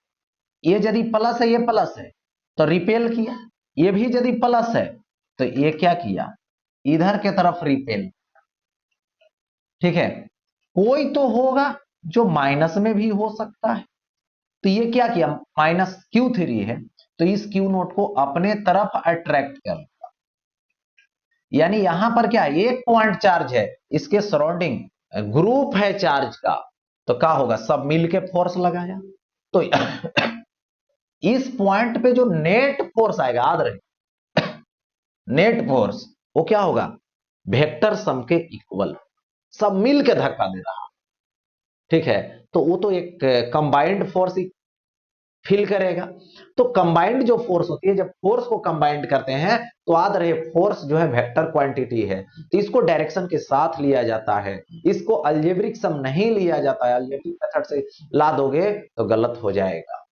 ये यदि प्लस है ये प्लस है तो रिपेल किया, ये भी यदि प्लस है तो ये क्या किया, इधर के तरफ रिपेल। ठीक है, कोई तो होगा जो माइनस में भी हो सकता है, तो ये क्या किया, माइनस Q3 है तो इस Q नोट को अपने तरफ अट्रैक्ट कर। यानी यहां पर क्या है, एक पॉइंट चार्ज है, इसके सराउंडिंग ग्रुप है चार्ज का, तो क्या होगा, सब मिलके फोर्स लगाया। तो इस पॉइंट पे जो नेट फोर्स आएगा, याद रहे, नेट फोर्स वो क्या होगा, वेक्टर सम के इक्वल, सब मिलके धक्का दे रहा। ठीक है, तो वो तो एक कंबाइंड फोर्स फील करेगा। तो कंबाइंड जो फोर्स होती है, जब फोर्स को कंबाइंड करते हैं तो याद रहे फोर्स जो है वेक्टर क्वांटिटी है, तो इसको डायरेक्शन के साथ लिया जाता है, इसको अलजेब्रिक सम नहीं लिया जाता है। अलजेब्रिक मेथड से ला दोगे तो गलत हो जाएगा,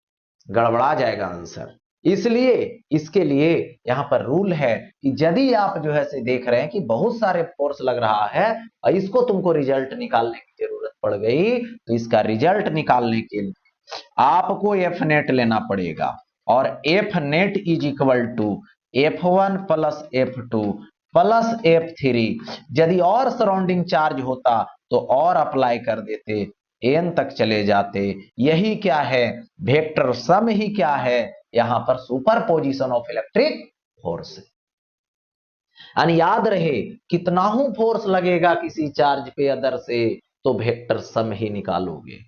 गड़बड़ा जाएगा आंसर। इसलिए इसके लिए यहां पर रूल है कि यदि आप जो है से देख रहे हैं कि बहुत सारे फोर्स लग रहा है और इसको तुमको रिजल्ट निकालने की जरूरत पड़ गई, तो इसका रिजल्ट निकालने के लिए आपको एफ नेट लेना पड़ेगा, और F net is equal to F1 plus F2 plus F3। यदि और सराउंडिंग चार्ज होता तो और अप्लाई कर देते, एन तक चले जाते। यही क्या है, वेक्टर सम ही क्या है, यहां पर सुपरपोजिशन ऑफ इलेक्ट्रिक फोर्स। यानी याद रहे कितना हूं फोर्स लगेगा किसी चार्ज पे अदर से, तो वेक्टर सम ही निकालोगे।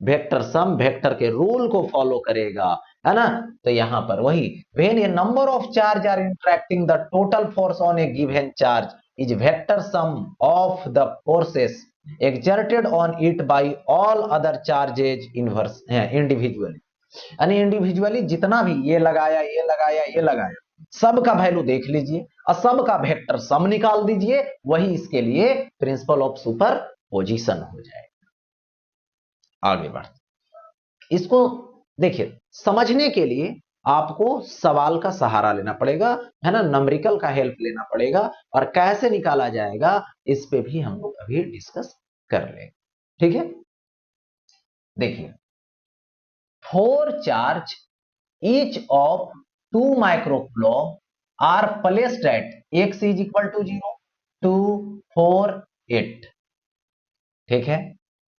वेक्टर सम वेक्टर के रूल को फॉलो करेगा, है ना। तो यहां पर वही, when a number of charge are interacting the total force on a given charge is vector sum of the forces exerted on it by all other charges inverse individually. यानी individually जितना भी ये लगाया ये लगाया ये लगाया, सब का वैल्यू देख लीजिए और सब का वेक्टर सम निकाल दीजिए, वही इसके लिए प्रिंसिपल ऑफ सुपर पोजिशन हो जाए। आगे बढ़ते, इसको देखिए, समझने के लिए आपको सवाल का सहारा लेना पड़ेगा, है ना, नंबरिकल का हेल्प लेना पड़ेगा, और कैसे निकाला जाएगा इस पे भी हम लोग अभी डिस्कस कर लेंगे। ठीक है, देखिए, four charge each of 2 microcoulomb are placed at x is equal to 0 2 4 8। ठीक है,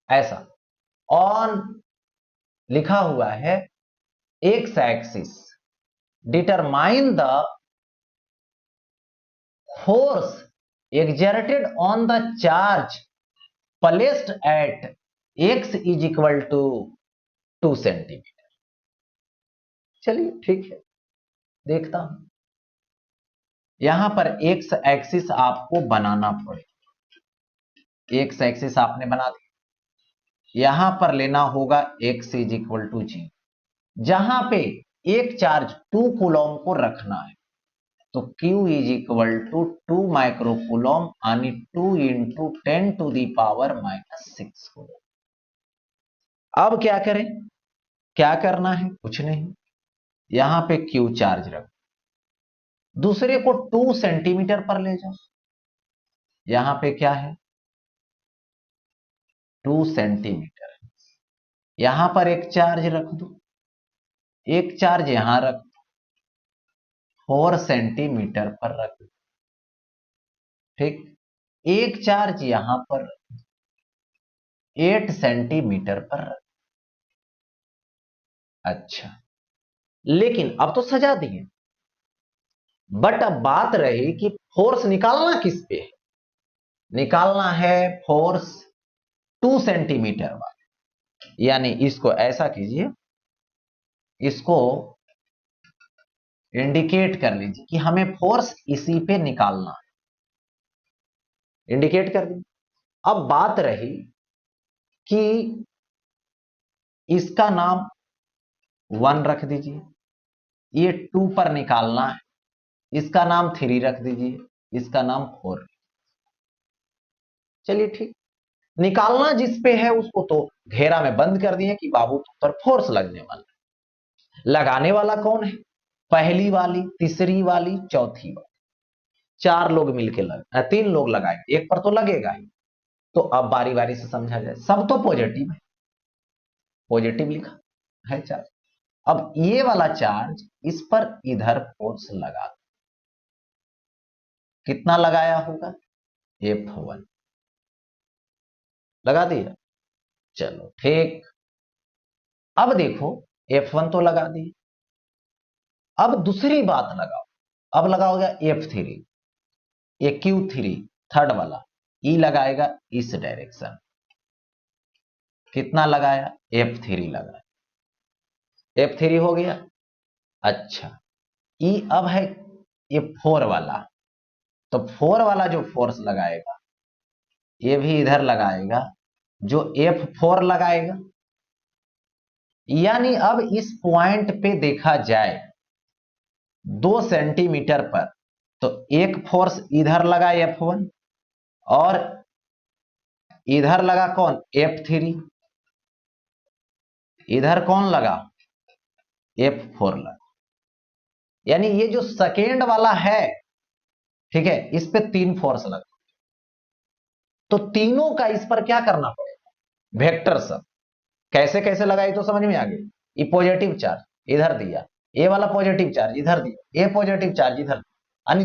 ऐसा ऑन लिखा हुआ है x axis, determine the force exerted on the charge placed at x is equal to 2 centimetre. चलिए ठीक है, देखता हूं, यहां पर x एक्सिस आपको बनाना पड़ेगा। x एक्सिस आपने बना दिया, यहां पर लेना होगा x इज इक्वल टू 0, जहां पे एक चार्ज 2 कूलम को रखना है, तो Q is equal to 2 microcoulomb यानी 2 into 10 to the power -6 coulomb. अब क्या करें, क्या करना है, कुछ नहीं, यहां पे Q चार्ज रख, दूसरे को 2 सेंटीमीटर पर ले जाओ, यहां पे क्या है 2 सेंटीमीटर, यहां पर एक चार्ज रख दो, एक चार्ज यहां रख, 4 सेंटीमीटर पर रख दो। ठीक, एक चार्ज यहां पर 8 सेंटीमीटर पर रख। अच्छा, लेकिन अब तो सजा दिए, बट अब बात रही कि फोर्स निकालना किस पे है, निकालना है फोर्स 2 सेंटीमीटर वाला। यानी इसको ऐसा कीजिए, इसको इंडिकेट कर लीजिए कि हमें फोर्स इसी पे निकालना है, इंडिकेट कर दीजिए। अब बात रही कि इसका नाम 1 रख दीजिए, ये 2 पर निकालना है, इसका नाम 3 रख दीजिए, इसका नाम 4। चलिए ठीक, निकालना जिस पे है उसको तो घेरा में बंद कर दिए कि बाबू तुम पर फोर्स लगने वाला है। लगाने वाला कौन है? पहली वाली, तीसरी वाली, चौथी वाली, 4 लोग मिलके 3 लोग लगाएंगे, एक पर तो लगेगा ही। तो अब बारी बारी से समझा जाए, सब तो पॉजिटिव है, पॉजिटिव लिखा है चार्ज। अब ये वाला चार्ज इस पर इधर फोर्स लगा दो। कितना लगाया होगा? F1 लगा दिया। चलो ठीक, अब देखो F1 तो लगा दिए, अब दूसरी बात लगाओ। अब लगाओगे F3, ये Q3 थर्ड वाला, ई लगाएगा इस डायरेक्शन। कितना लगाया? F3 लगाया, F3 हो गया। अच्छा, ई अब है ये 4 वाला, तो 4 वाला जो फोर्स लगाएगा ये भी इधर लगाएगा, जो F4 लगाएगा। यानी अब इस पॉइंट पे देखा जाए 2 सेंटीमीटर पर, तो एक फोर्स इधर लगा F1, और इधर लगा कौन? F3। इधर कौन लगा? F4 लगा। यानी ये जो सेकेंड वाला है, ठीक है, इस पे 3 फोर्स लगा, तो तीनों का इस पर क्या करना पड़ेगा? वेक्टर सब कैसे कैसे लगाई तो समझ में आ गई। ये पॉजिटिव चार्ज इधर दिया, ये वाला पॉजिटिव चार्ज इधर दिया, ये पॉजिटिव चार्ज इधर दिया, यानी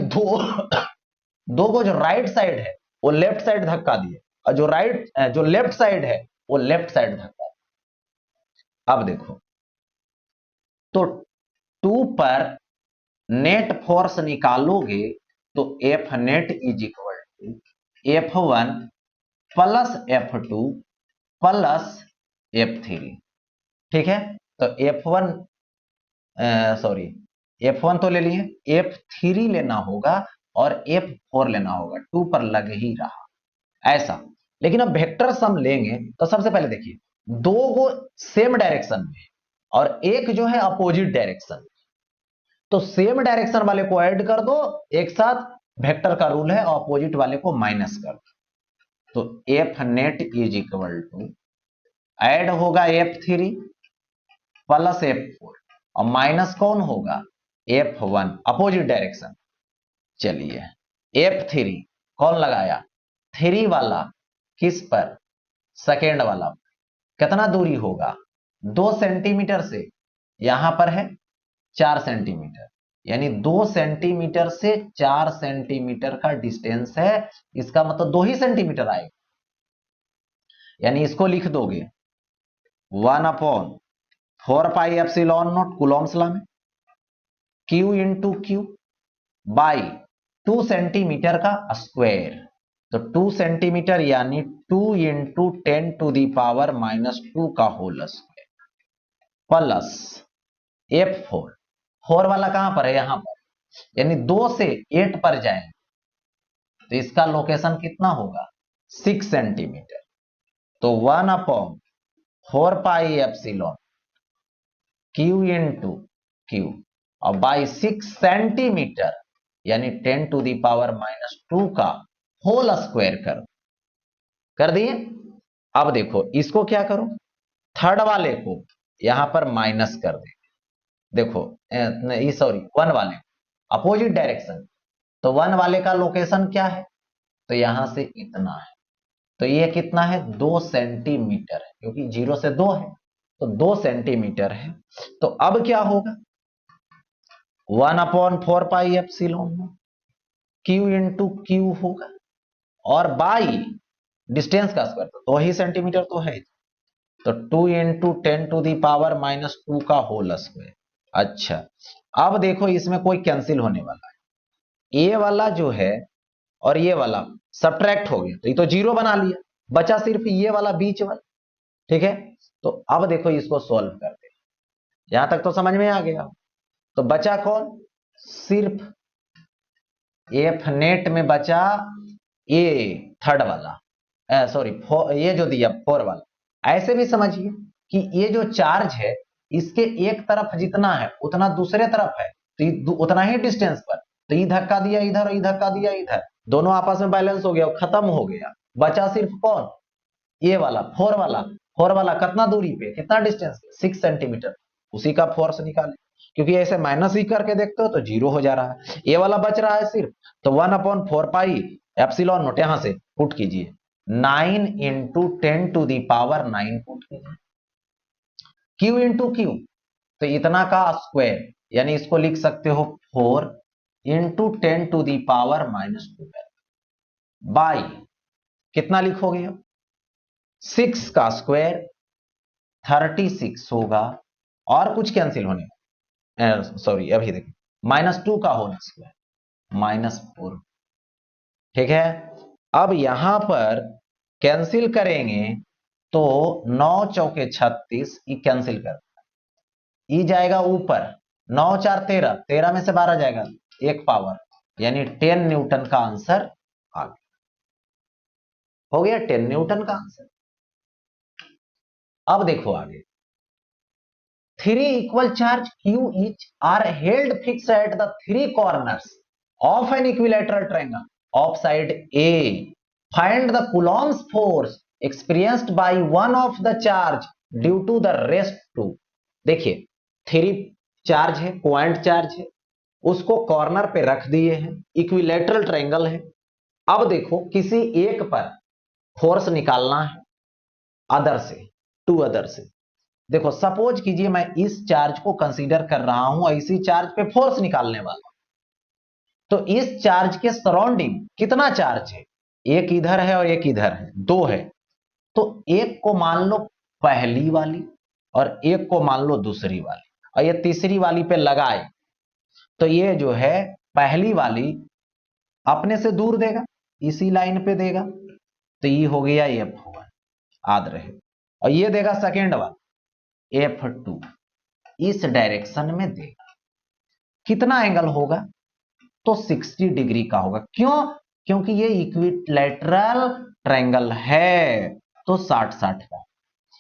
दो को जो राइट साइड है वो लेफ्ट साइड धक्का दिए, और जो लेफ्ट साइड है वो लेफ्ट साइड धक्का दिए। अब देखो, तो 2 पर नेट फोर्स निकालोगे तो F net is equal to F1 plus F2 plus F3। ठीक है, तो F1 सॉरी, F1 तो ले लिए, F3 लेना होगा और F4 लेना होगा, 2 पर लग ही रहा ऐसा। लेकिन अब वेक्टर सम लेंगे तो सबसे पहले देखिए, दो को सेम डायरेक्शन में और एक जो है अपोजिट डायरेक्शन, तो सेम डायरेक्शन वाले को ऐड कर दो एक साथ, वेक्टर का रूल है, अपोजिट वाले को माइनस कर दो। तो F net is equal to, add होगा F3 प्लस F4, और माइनस कौन होगा? F1 opposite direction. चलिए, F3 कौन लगाया? 3 वाला किस पर? सेकेंड वाला। कितना दूरी होगा? 2 सेंटीमीटर से, यहां पर है 4 सेंटीमीटर, यानी 2 सेंटीमीटर से 4 सेंटीमीटर का डिस्टेंस है, इसका मतलब 2 ही सेंटीमीटर आएगा। यानी इसको लिख दोगे 1/4πε0 कूलॉम्स लॉ में, Q into Q by 2 centimetre का स्क्वायर, तो 2 सेंटीमीटर यानी 2 इंटू 10⁻⁻² का होल स्क्वायर, प्लस F4, 4 वाला कहां पर है? यहां पर, यानी 2 से 8 पर जाएंगे तो इसका लोकेशन कितना होगा? 6 सेंटीमीटर। तो 1/4πε Q इंटू क्यू और बाई 6 सेंटीमीटर, यानी 10⁻⁻² का होल स्क्वायर कर दिए। अब देखो इसको क्या करो, थर्ड वाले को यहां पर माइनस कर दे। देखो सॉरी, 1 वाले अपोजिट डायरेक्शन, तो 1 वाले का लोकेशन क्या है? तो यहां से इतना है, तो ये कितना है? 2 सेंटीमीटर है, क्योंकि 0 से 2 है, तो 2 सेंटीमीटर है। तो अब क्या होगा? 1/4πε क्यू इंटू क्यू होगा, और बाई डिस्टेंस का स्क्वायर, तो 2 ही सेंटीमीटर तो है, तो 2 इंटू 10⁻⁻² का होल स्क्वायर। अच्छा, अब देखो इसमें कोई कैंसिल होने वाला है, ये वाला जो है और ये वाला सब्ट्रैक्ट हो गया, तो ये तो 0 बना लिया, बचा सिर्फ ये वाला बीच वाला। ठीक है, तो अब देखो इसको सॉल्व करते हैं, यहां तक तो समझ में आ गया। तो बचा कौन? सिर्फ एफ नेट में बचा ए थर्ड वाला, सॉरी ये जो दिया 4 वाला। ऐसे भी समझिए कि ये जो चार्ज है इसके एक तरफ जितना है उतना दूसरे तरफ है, तो उतना ही डिस्टेंस पर, तो ये धक्का दिया इधर और ये धक्का दिया इधर, दोनों आपस में बैलेंस हो गया, खत्म हो गया। बचा सिर्फ कौन, ये वाला 4 वाला। 4 वाला कितना दूरी पे, कितना डिस्टेंस, 6 सेंटीमीटर, उसी का फोर्स निकाले। क्योंकि ऐसे माइनस ही करके देखते हो तो जीरो हो जा रहा है, ये वाला बच रहा है सिर्फ, तो 1/4 पाई एप्सिलॉन नोट यहां से पुट कीजिए, 9 इंटू 10⁻⁹ पुट कीजिए, क्यू इंटू क्यू, तो इतना का स्क्वायर, यानी इसको लिख सकते हो 4 इंटू 10⁻⁻² बाई कितना लिखोगे, 6 का स्क्वायर 36 होगा, और कुछ कैंसिल होने, सॉरी अभी देखिए -2 का होल स्क्वायर -4, ठीक है। अब यहां पर कैंसिल करेंगे तो 9 चौके 36, ये कैंसिल कर, ये जाएगा ऊपर, 9 4 13, 13 में से 12 जाएगा, एक पावर, यानी 10 न्यूटन का आंसर आ गया, हो गया 10 न्यूटन का आंसर। अब देखो आगे, 3 equal charge Q each are held fixed at the 3 corners of an equilateral triangle of side A. Find the Coulomb's force experienced by one of the charge due to the rest 2. देखिए 3 charge है, point charge है, उसको corner पे रख दिए हैं, equilateral triangle है। अब देखो किसी एक पर फोर्स निकालना है, अदर से, टू अदर से। देखो सपोज कीजिए मैं इस चार्ज को कंसीडर कर रहा हूं और इसी चार्ज पे फोर्स निकालने वाला, तो इस चार्ज के सराउंडिंग कितना चार्ज है, एक इधर है और एक इधर है, 2 है, तो एक को मान लो पहली वाली और एक को मान लो दूसरी वाली, और ये तीसरी वाली पे लगाए, तो ये जो है पहली वाली अपने से दूर देगा, इसी लाइन पे देगा, तो ये हो गया F1, याद रहे, और ये देगा सेकेंड वाला F2, इस डायरेक्शन में देगा। कितना एंगल होगा, तो 60 डिग्री का होगा। क्यों, क्योंकि ये इक्विलैटरल ट्रायंगल है, तो 60-60 का।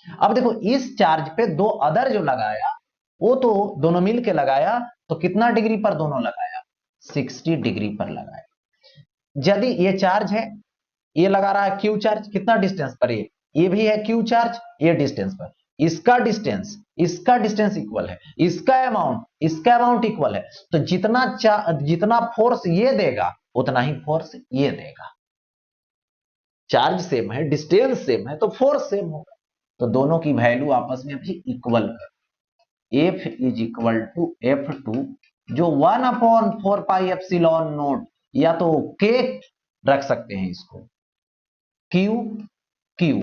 अब देखो इस चार्ज पे 2 अदर जो लगाया, वो तो दोनों मिलके लगाया, तो कितना डिग्री पर दोनों लगाया, 60 डिग्री पर लगाया। यदि ये चार्ज है, ये लगा रहा है क्यू चार्ज, कितना डिस्टेंस पर, ये भी है क्यू चार्ज, ये डिस्टेंस पर, इसका डिस्टेंस इक्वल है, इसका अमाउंट इक्वल है, तो जितना फोर्स ये देगा उतना ही फोर्स ये देगा। चार्ज सेम है, डिस्टेंस सेम है, तो फोर्स सेम होगा, तो दोनों की वैल्यू आपस में भी इक्वल है। F is equal to F2, जो 1/4 पाई एप्सिलॉन नोट, या तो K रख सकते हैं इसको, Q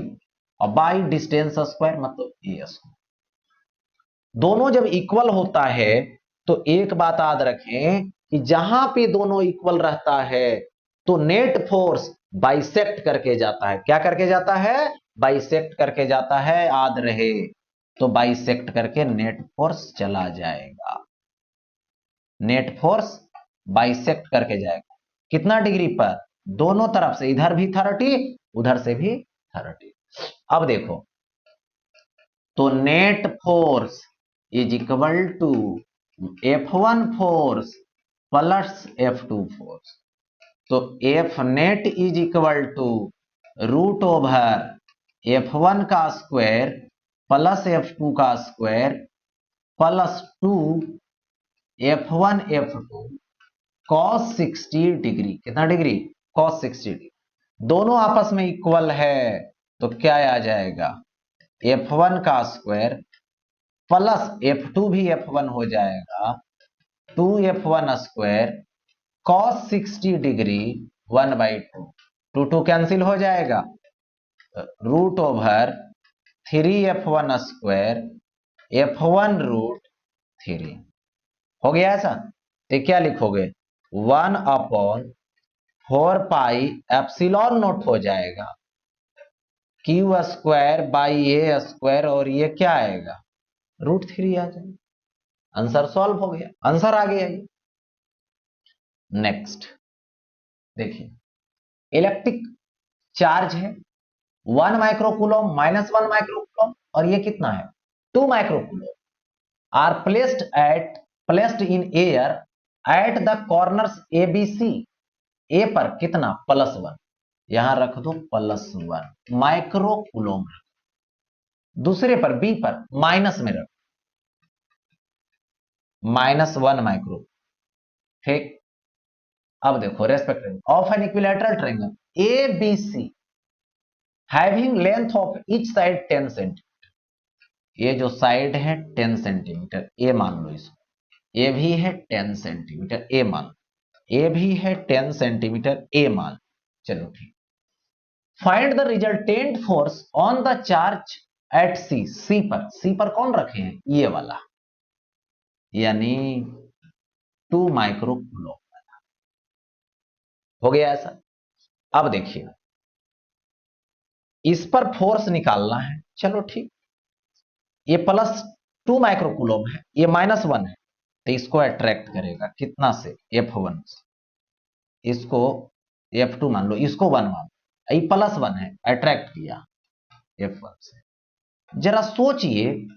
और बाई डिस्टेंस स्क्वायर, मतलब A स्क्वायर। दोनों जब इक्वल होता है तो एक बात याद रखें कि जहां पे दोनों इक्वल रहता है तो नेट फोर्स बाइसेक्ट करके जाता है। क्या करके जाता है, बाइसेक्ट करके जाता है, याद रहे, तो बाइसेक्ट करके नेट फोर्स चला जाएगा, नेट फोर्स बाइसेक्ट करके जाएगा, कितना डिग्री पर, दोनों तरफ से, इधर भी 30 उधर से भी 30। अब देखो, तो net force is equal to F1 force plus F2 force, तो F net is equal to √ओवर F1 का स्क्वायर प्लस F2 का square plus 2 F1 F2 cos 60 degree, कितना डिग्री, cos 60 डिग्री, दोनों आपस में इक्वल है, तो क्या आ जाएगा, F1 का स्क्वायर प्लस F2 भी F1 हो जाएगा, 2F1 square cos 60 degree 1/2, 2 cancel हो जाएगा, √ओवर 3F1 स्क्वायर F1 √3 हो गया ऐसा। तो क्या लिखोगे, 1/4 पाई एप्सिलॉन नोट हो जाएगा, Q square by A square, और ये क्या आएगा, √3 आ जाएगा। आंसर सॉल्व हो गया, आंसर आ गया ये। नेक्स्ट देखिए, इलेक्ट्रिक चार्ज है 1 माइक्रोकूलम माइनस 1 माइक्रोकूलम, और ये कितना है 2 microcoulomb, are placed in air at the corners A B C. A पर कितना +1, यहां रख दो +1 माइक्रोकूलम, दूसरे पर बी पर माइनस में रख -1 माइक्रो। ठीक, अब देखो respective of an equilateral triangle A B C having length of each side 10 centimetre, ये जो साइड है 10 सेंटीमीटर, ए मान लो इसको, ये भी है 10 सेंटीमीटर, ए मान, ये भी है 10 सेंटीमीटर, ए मान। चलो ठीक, find the resultant force on the charge at C. C पर कौन रखे हैं, ये वाला, यानी 2 माइक्रोकूलम। हो गया ऐसा। अब देखिए, इस पर फोर्स निकालना है, चलो ठीक, ये +2 माइक्रोकूलम है, ये -1 है, तो इसको अट्रैक्ट करेगा कितना से, F1 से, इसको F2 मान लो, इसको 1 मान लो, ये +1 है, अट्रैक्ट किया F1 से। जरा सोचिए,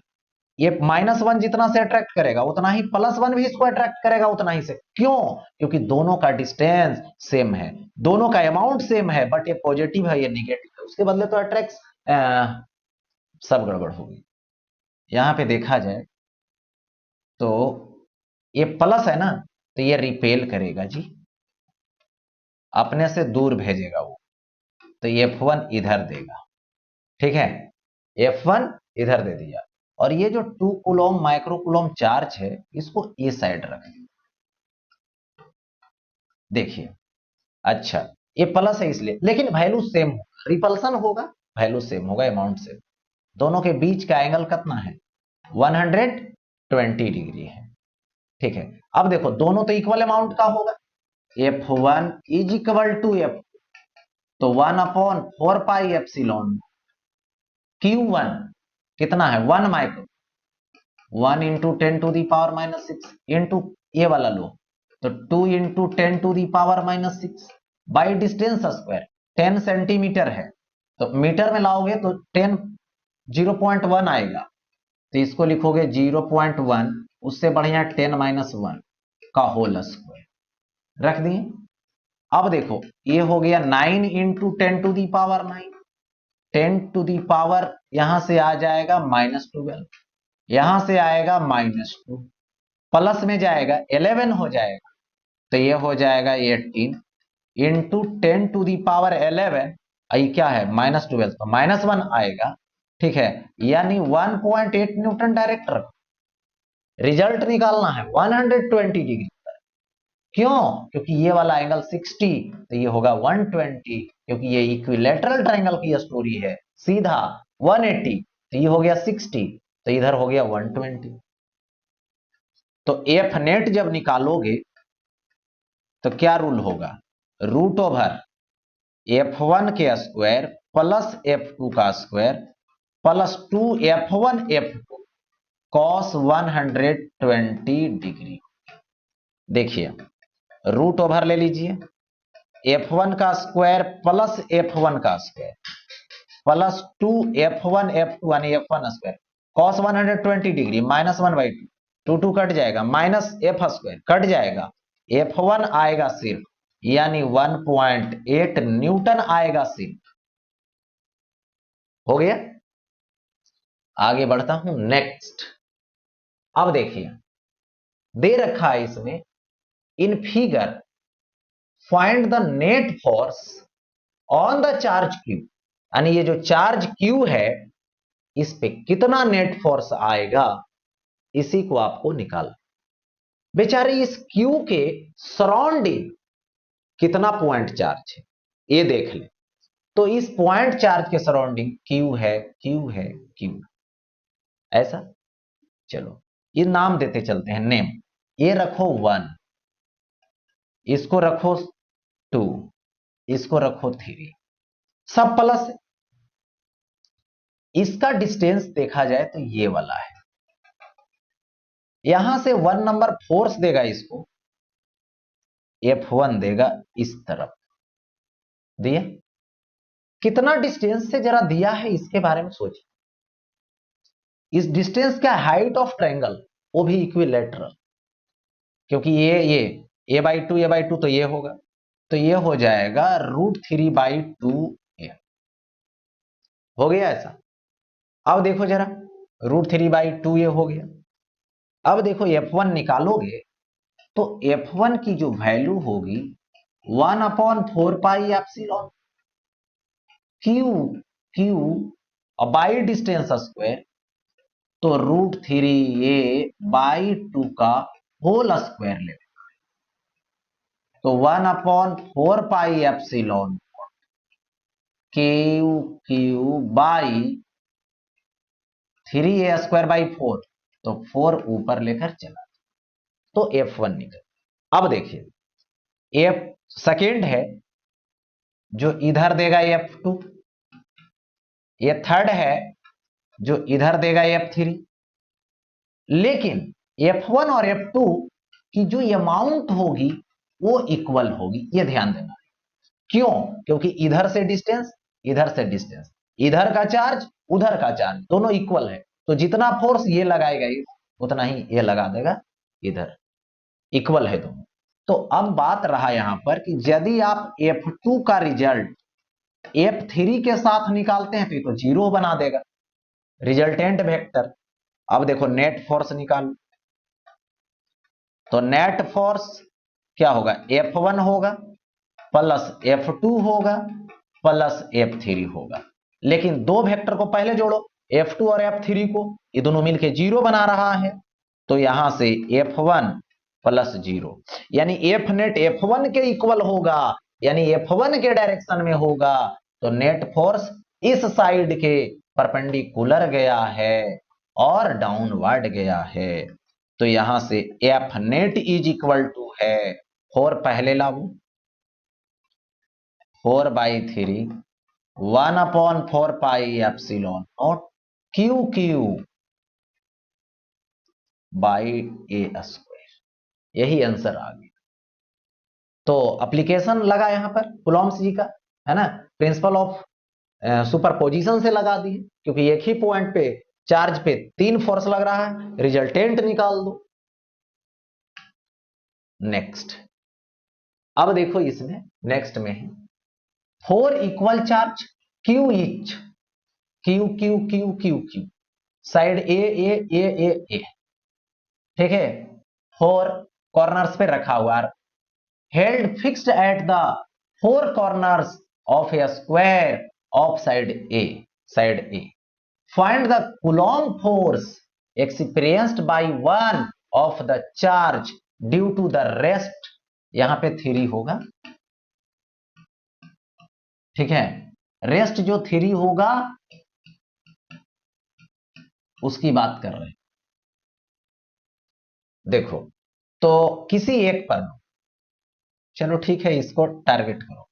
ये -1 जितना से अट्रैक्ट करेगा उतना ही +1 भी इसको अट्रैक्ट करेगा उतना ही से। क्यों, क्योंकि दोनों का डिस्टेंस सेम है, दोनों का अमाउंट सेम है, बट ये पॉजिटिव है ये निगेटिव है, उसके बदले तो अट्रैक्ट, सब गड़बड़ होगी। यहां पे देखा जाए तो ये प्लस है ना, तो ये रिपेल करेगा जी, अपने से दूर भेजेगा वो, तो F1 इधर देगा। ठीक है, F1 इधर दे दिया, और ये जो 2 कूलम माइक्रोकूलम चार्ज है इसको ए साइड रख दिया। देखिए, अच्छा ये प्लस है इसलिए, लेकिन वैल्यू सेम होगा, रिपल्सन होगा, वैल्यू सेम होगा, अमाउंट सेम, दोनों के बीच का एंगल कितना है 120 डिग्री है। ठीक है, अब देखो दोनों तो इक्वल अमाउंट का होगा, F1 is equal to F, तो 1/4 पाई एप्सिलॉन Q1 कितना है 1 माइक्रो, 1 इंटू 10⁻⁻6 इंटू ये वाला लो, तो 2 into 10⁻⁻6 by distance square, 10 centimetre है, तो मीटर में लाओगे तो 10 0.1 आएगा, तो इसको लिखोगे 0.1, उससे बढ़िया 10-1 का होल स्क्वायर रख दिए। अब देखो ये हो गया 9 इंटू 10⁻⁹, 10 यहां से आ जाएगा -12, यहां से आएगा -2, प्लस में जाएगा 11 हो जाएगा, तो ये हो जाएगा 18 इंटू 10⁻11, ये क्या है -12, तो -1 आएगा। ठीक है, यानी 1.8 न्यूटन डायरेक्ट रखो, रिजल्ट निकालना है 120 डिग्री पर। क्यों, क्योंकि ये वाला एंगल 60, तो ये होगा 120, क्योंकि ये इक्विलैटरल ट्रायंगल की स्टोरी है, सीधा 180, तो ये हो गया 60, तो इधर हो गया 120। तो एफ नेट जब निकालोगे तो क्या रूल होगा, √ओवर F1 के स्क्वायर प्लस F2 का square plus 2F1 F2 cos 120 degree. देखिए √ओवर ले लीजिए, F1 का स्क्वायर प्लस F1 का स्क्वायर प्लस 2F1 F2 यानी F1 square cos 120 degree -1/2, 2 cut जाएगा, माइनस F स्क्वायर कट जाएगा, F1 आएगा सिर्फ, यानी 1.8 न्यूटन आएगा सिर्फ। हो गया, आगे बढ़ता हूं नेक्स्ट। अब देखिए दे रखा है इसमें in figure find the net force on the charge Q, यानी ये जो चार्ज Q है इस पे कितना नेट फोर्स आएगा, इसी को आपको निकालना। बेचारे इस Q के सराउंडिंग कितना पॉइंट चार्ज है ये देख ले, तो इस पॉइंट चार्ज के सराउंडिंग Q है, Q है, Q है, ऐसा। चलो ये नाम देते चलते हैं, नेम, ये रखो 1, इसको रखो 2, इसको रखो 3, सब प्लस है। इसका डिस्टेंस देखा जाए तो ये वाला है, यहां से 1 नंबर फोर्स देगा इसको, F1 देगा इस तरफ दिया। कितना डिस्टेंस से जरा दिया है इसके बारे में सोचिए। इस डिस्टेंस का हाइट ऑफ ट्रायंगल वो भी इक्विलेटरल, क्योंकि ये a/2 तो ये होगा, तो ये हो जाएगा √3/2a। हो गया ऐसा। अब देखो जरा, √3/2 ये हो गया। अब देखो F1 निकालोगे तो F1 की जो वैल्यू होगी 1/4 pi q q by distance square, तो √3a/2 का होल स्क्वायर ले, तो 1/4 पाई क्यू बाई 3a²/4, तो 4 ऊपर लेकर चला, तो F1 निकल। अब देखिए F सेकेंड है जो इधर देगा F2, ये थर्ड है जो इधर देगा F3, लेकिन F1 और F2 की जो अमाउंट होगी वो इक्वल होगी, ये ध्यान देना। क्यों? क्योंकि इधर से डिस्टेंस, इधर से डिस्टेंस, इधर का चार्ज उधर का चार्ज दोनों इक्वल है, तो जितना फोर्स ये लगाएगा उतना ही ये लगा देगा इधर, इक्वल है दोनों। तो अब बात रहा यहां पर कि यदि आप F2 का रिजल्ट F3 के साथ निकालते हैं तो 0 बना देगा रिजल्टेंट वेक्टर। अब देखो नेट फोर्स निकालो, तो नेट फोर्स क्या होगा, F1 होगा प्लस F2 होगा प्लस F3 होगा। लेकिन दो वेक्टर को पहले जोड़ो, F2 और F3 को, ये दोनों मिलके 0 बना रहा है, तो यहां से F1 प्लस 0, यानी F नेट F1 के इक्वल होगा, यानी F1 के डायरेक्शन में होगा, तो नेट फोर्स इस साइड के परपेंडिकुलर गया है और डाउनवर्ड गया है, तो यहां से F net is equal to है 4 पहले लागू, 4/3 1/4 pi q q by a², यही आंसर आ गया। तो एप्लीकेशन लगा यहां पर कुलॉम्स जी का, है ना, प्रिंसिपल ऑफ सुपरपोजिशन से लगा दिए, क्योंकि एक ही पॉइंट पे चार्ज पे 3 फोर्स लग रहा है, रिजल्टेंट निकाल दो। नेक्स्ट, अब देखो इसमें नेक्स्ट में है 4 equal charge q each, q q q q q side a, ठीक है, 4 कॉर्नर्स पे रखा हुआ, held fixed at the 4 corners of a square of side a. Find the coulomb force experienced by one of the charge due to the rest, यहां पे 3 होगा, ठीक है, रेस्ट जो 3 होगा उसकी बात कर रहे हैं। देखो, तो किसी एक पर, चलो ठीक है, इसको टारगेट करो,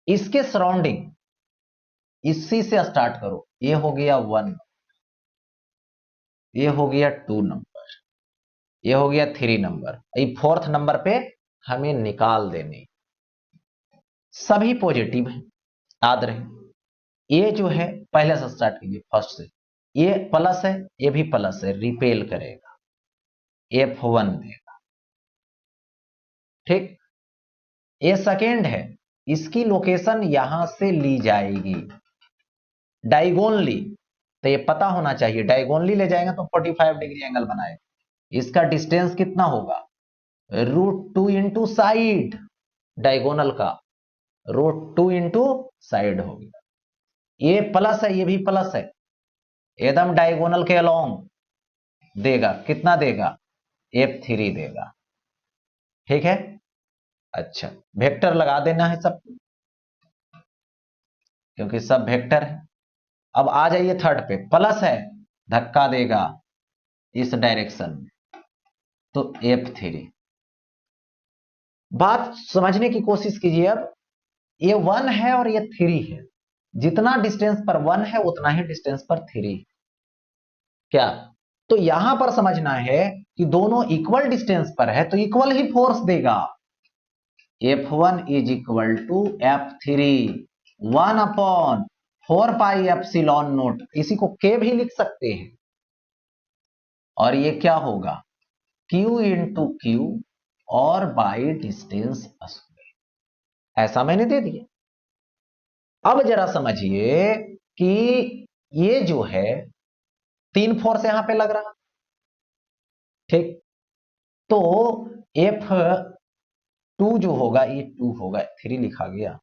इसके सराउंडिंग इसी से स्टार्ट करो, ये हो गया 1, ये हो गया 2 नंबर, ये हो गया 3 नंबर, ये 4th नंबर पे हमें निकाल देने, सभी पॉजिटिव है, याद रहे। ये जो है पहले से स्टार्ट कीजिए, फर्स्ट से, ये प्लस है, ये भी प्लस है, रिपेल करेगा, F1 देगा, ठीक। ये सेकेंड है, इसकी लोकेशन यहां से ली जाएगी डायगोनली, तो ये पता होना चाहिए, डायगोनली ले जाएंगे तो 45 डिग्री एंगल बनाएगा। इसका डिस्टेंस कितना होगा, √2 इंटू साइड, डायगोनल का √2 इंटू साइड हो गया। ये प्लस है, ये भी प्लस है, एकदम डायगोनल के अलोंग देगा, कितना देगा, F3 देगा, ठीक है। अच्छा, वेक्टर लगा देना है सब, क्योंकि सब वेक्टर है। अब आ जाइए थर्ड पे, प्लस है, धक्का देगा इस डायरेक्शन में, तो F3। बात समझने की कोशिश कीजिए, अब ये 1 है और ये 3 है, जितना डिस्टेंस पर 1 है उतना ही डिस्टेंस पर 3 है, क्या? तो यहां पर समझना है कि दोनों इक्वल डिस्टेंस पर है तो इक्वल ही फोर्स देगा, F1 is equal to F3 1/4πε0। इसी को K भी लिख सकते हैं। और ये क्या होगा, Q इंटू क्यू और बाई डिस्टेंस स्क्वायर। ऐसा मैंने दे दिया। अब जरा समझिए कि ये जो है 3 फोर्स यहां पे लग रहा, ठीक। तो F2 जो होगा ये 2 होगा, 3 लिखा गया,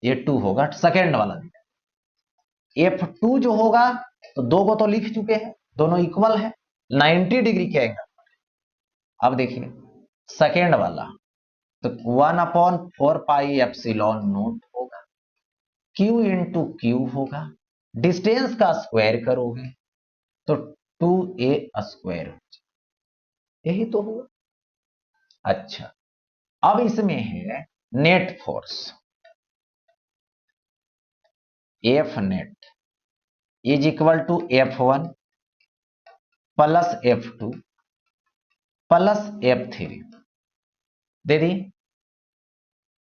ये 2 होगा, सेकेंड वाला दिया। F2 जो होगा तो 2 को तो लिख चुके हैं, दोनों इक्वल है, 90 डिग्री के एंगल। अब देखिए सेकेंड वाला, तो 1/4πε0 होगा, Q इंटू क्यू होगा, डिस्टेंस का स्क्वायर करोगे तो 2a स्क्वायर हो जाए, यही तो होगा। अच्छा, अब इसमें है net force, F net is equal to F1 plus F2 plus F3 दे दी।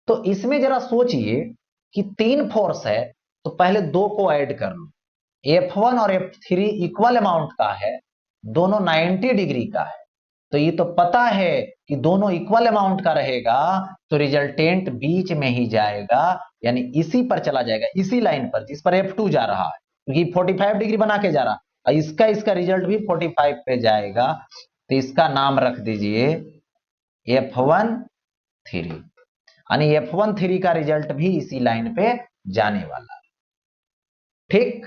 तो इसमें जरा सोचिए कि 3 फोर्स है, तो पहले 2 को ऐड कर लो। F1 और F3 इक्वल अमाउंट का है, दोनों 90 डिग्री का है, तो ये तो पता है कि दोनों इक्वल अमाउंट का रहेगा, तो रिजल्टेंट बीच में ही जाएगा, यानी इसी पर चला जाएगा, इसी लाइन पर जिस पर F2 जा रहा है, क्योंकि 45 डिग्री बना के जा रहा है, इसका रिजल्ट भी 45 पे जाएगा, तो इसका नाम रख दीजिए F1 3, यानी F1 3 का रिजल्ट भी इसी लाइन पे जाने वाला है, ठीक।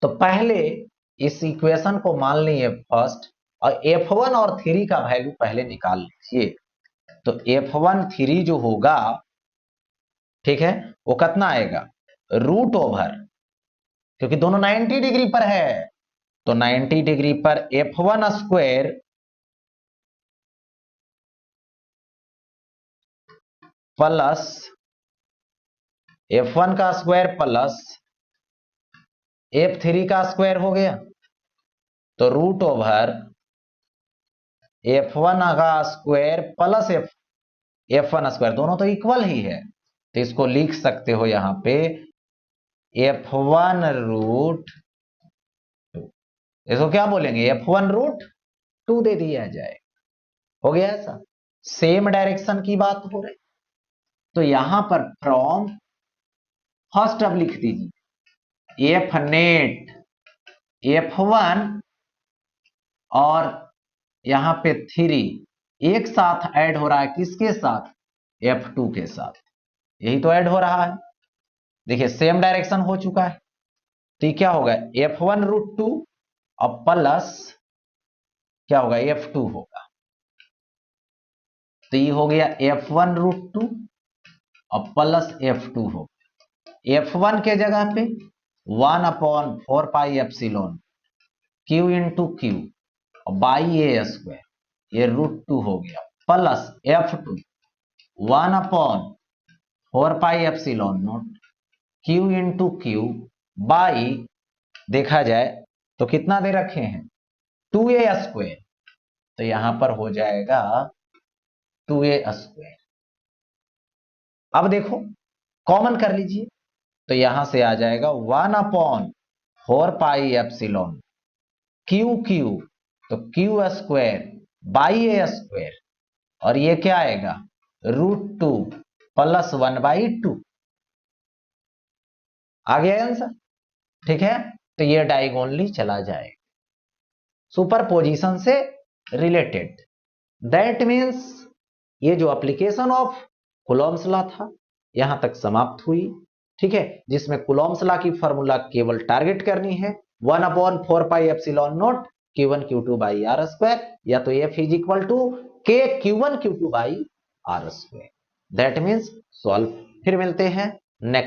तो पहले इस इक्वेशन को मान लीजिए फर्स्ट, और F1 और 3 का वैल्यू पहले निकाल लीजिए। तो F1 3 जो होगा, ठीक है, वो कितना आएगा, रूट ओवर, क्योंकि दोनों 90 डिग्री पर है, तो 90 डिग्री पर F1 स्क्वायर प्लस F1 का स्क्वायर प्लस F3 का स्क्वायर हो गया, तो रूट ओवर F1 का स्क्वायर प्लस F1 स्क्वायर, दोनों तो इक्वल ही है, तो इसको लिख सकते हो यहां पे F1 रूट 2। इसको क्या बोलेंगे, F1 रूट 2 दे दिया जाए, हो गया ऐसा। सेम डायरेक्शन की बात हो रही, तो यहां पर फ्रॉम फर्स्ट अब लिख दीजिए F नेट F1 और यहां पे 3 एक साथ ऐड हो रहा है, किसके साथ, F2 के साथ, यही तो ऐड हो रहा है। देखिए सेम डायरेक्शन हो चुका है, तो ये क्या होगा, F1 रूट 2 और प्लस क्या होगा, F2 होगा, तो ये हो गया F1 रूट 2 और प्लस F2 होगा। F1 के जगह पे 1/4πε Q इंटू क्यू और बाई ए स्क्वायर, ये रूट 2 हो गया, plus F2 1/4πε0 Q into Q by, देखा जाए तो कितना दे रखे हैं, 2a स्क्वायर, तो यहां पर हो जाएगा 2a स्क्वायर। अब देखो कॉमन कर लीजिए, तो यहां से आ जाएगा 1/4πε क्यू क्यू, तो Q square by A square, और ये क्या आएगा, रूट 2 प्लस 1/2, आ गया आंसर, ठीक है। तो ये डायगोनली चला जाएगा, सुपरपोजिशन से रिलेटेड। दैट मीन्स ये जो एप्लीकेशन ऑफ कूलॉम्स लॉ था यहां तक समाप्त हुई, ठीक है, जिसमें कूलॉम्स लॉ की फॉर्मूला केवल टारगेट करनी है 1/4πε0 Q1 Q2 by are square, या तो F is equal to K Q1 Q2 by are square. That means solve. फिर मिलते हैं नेक्स्ट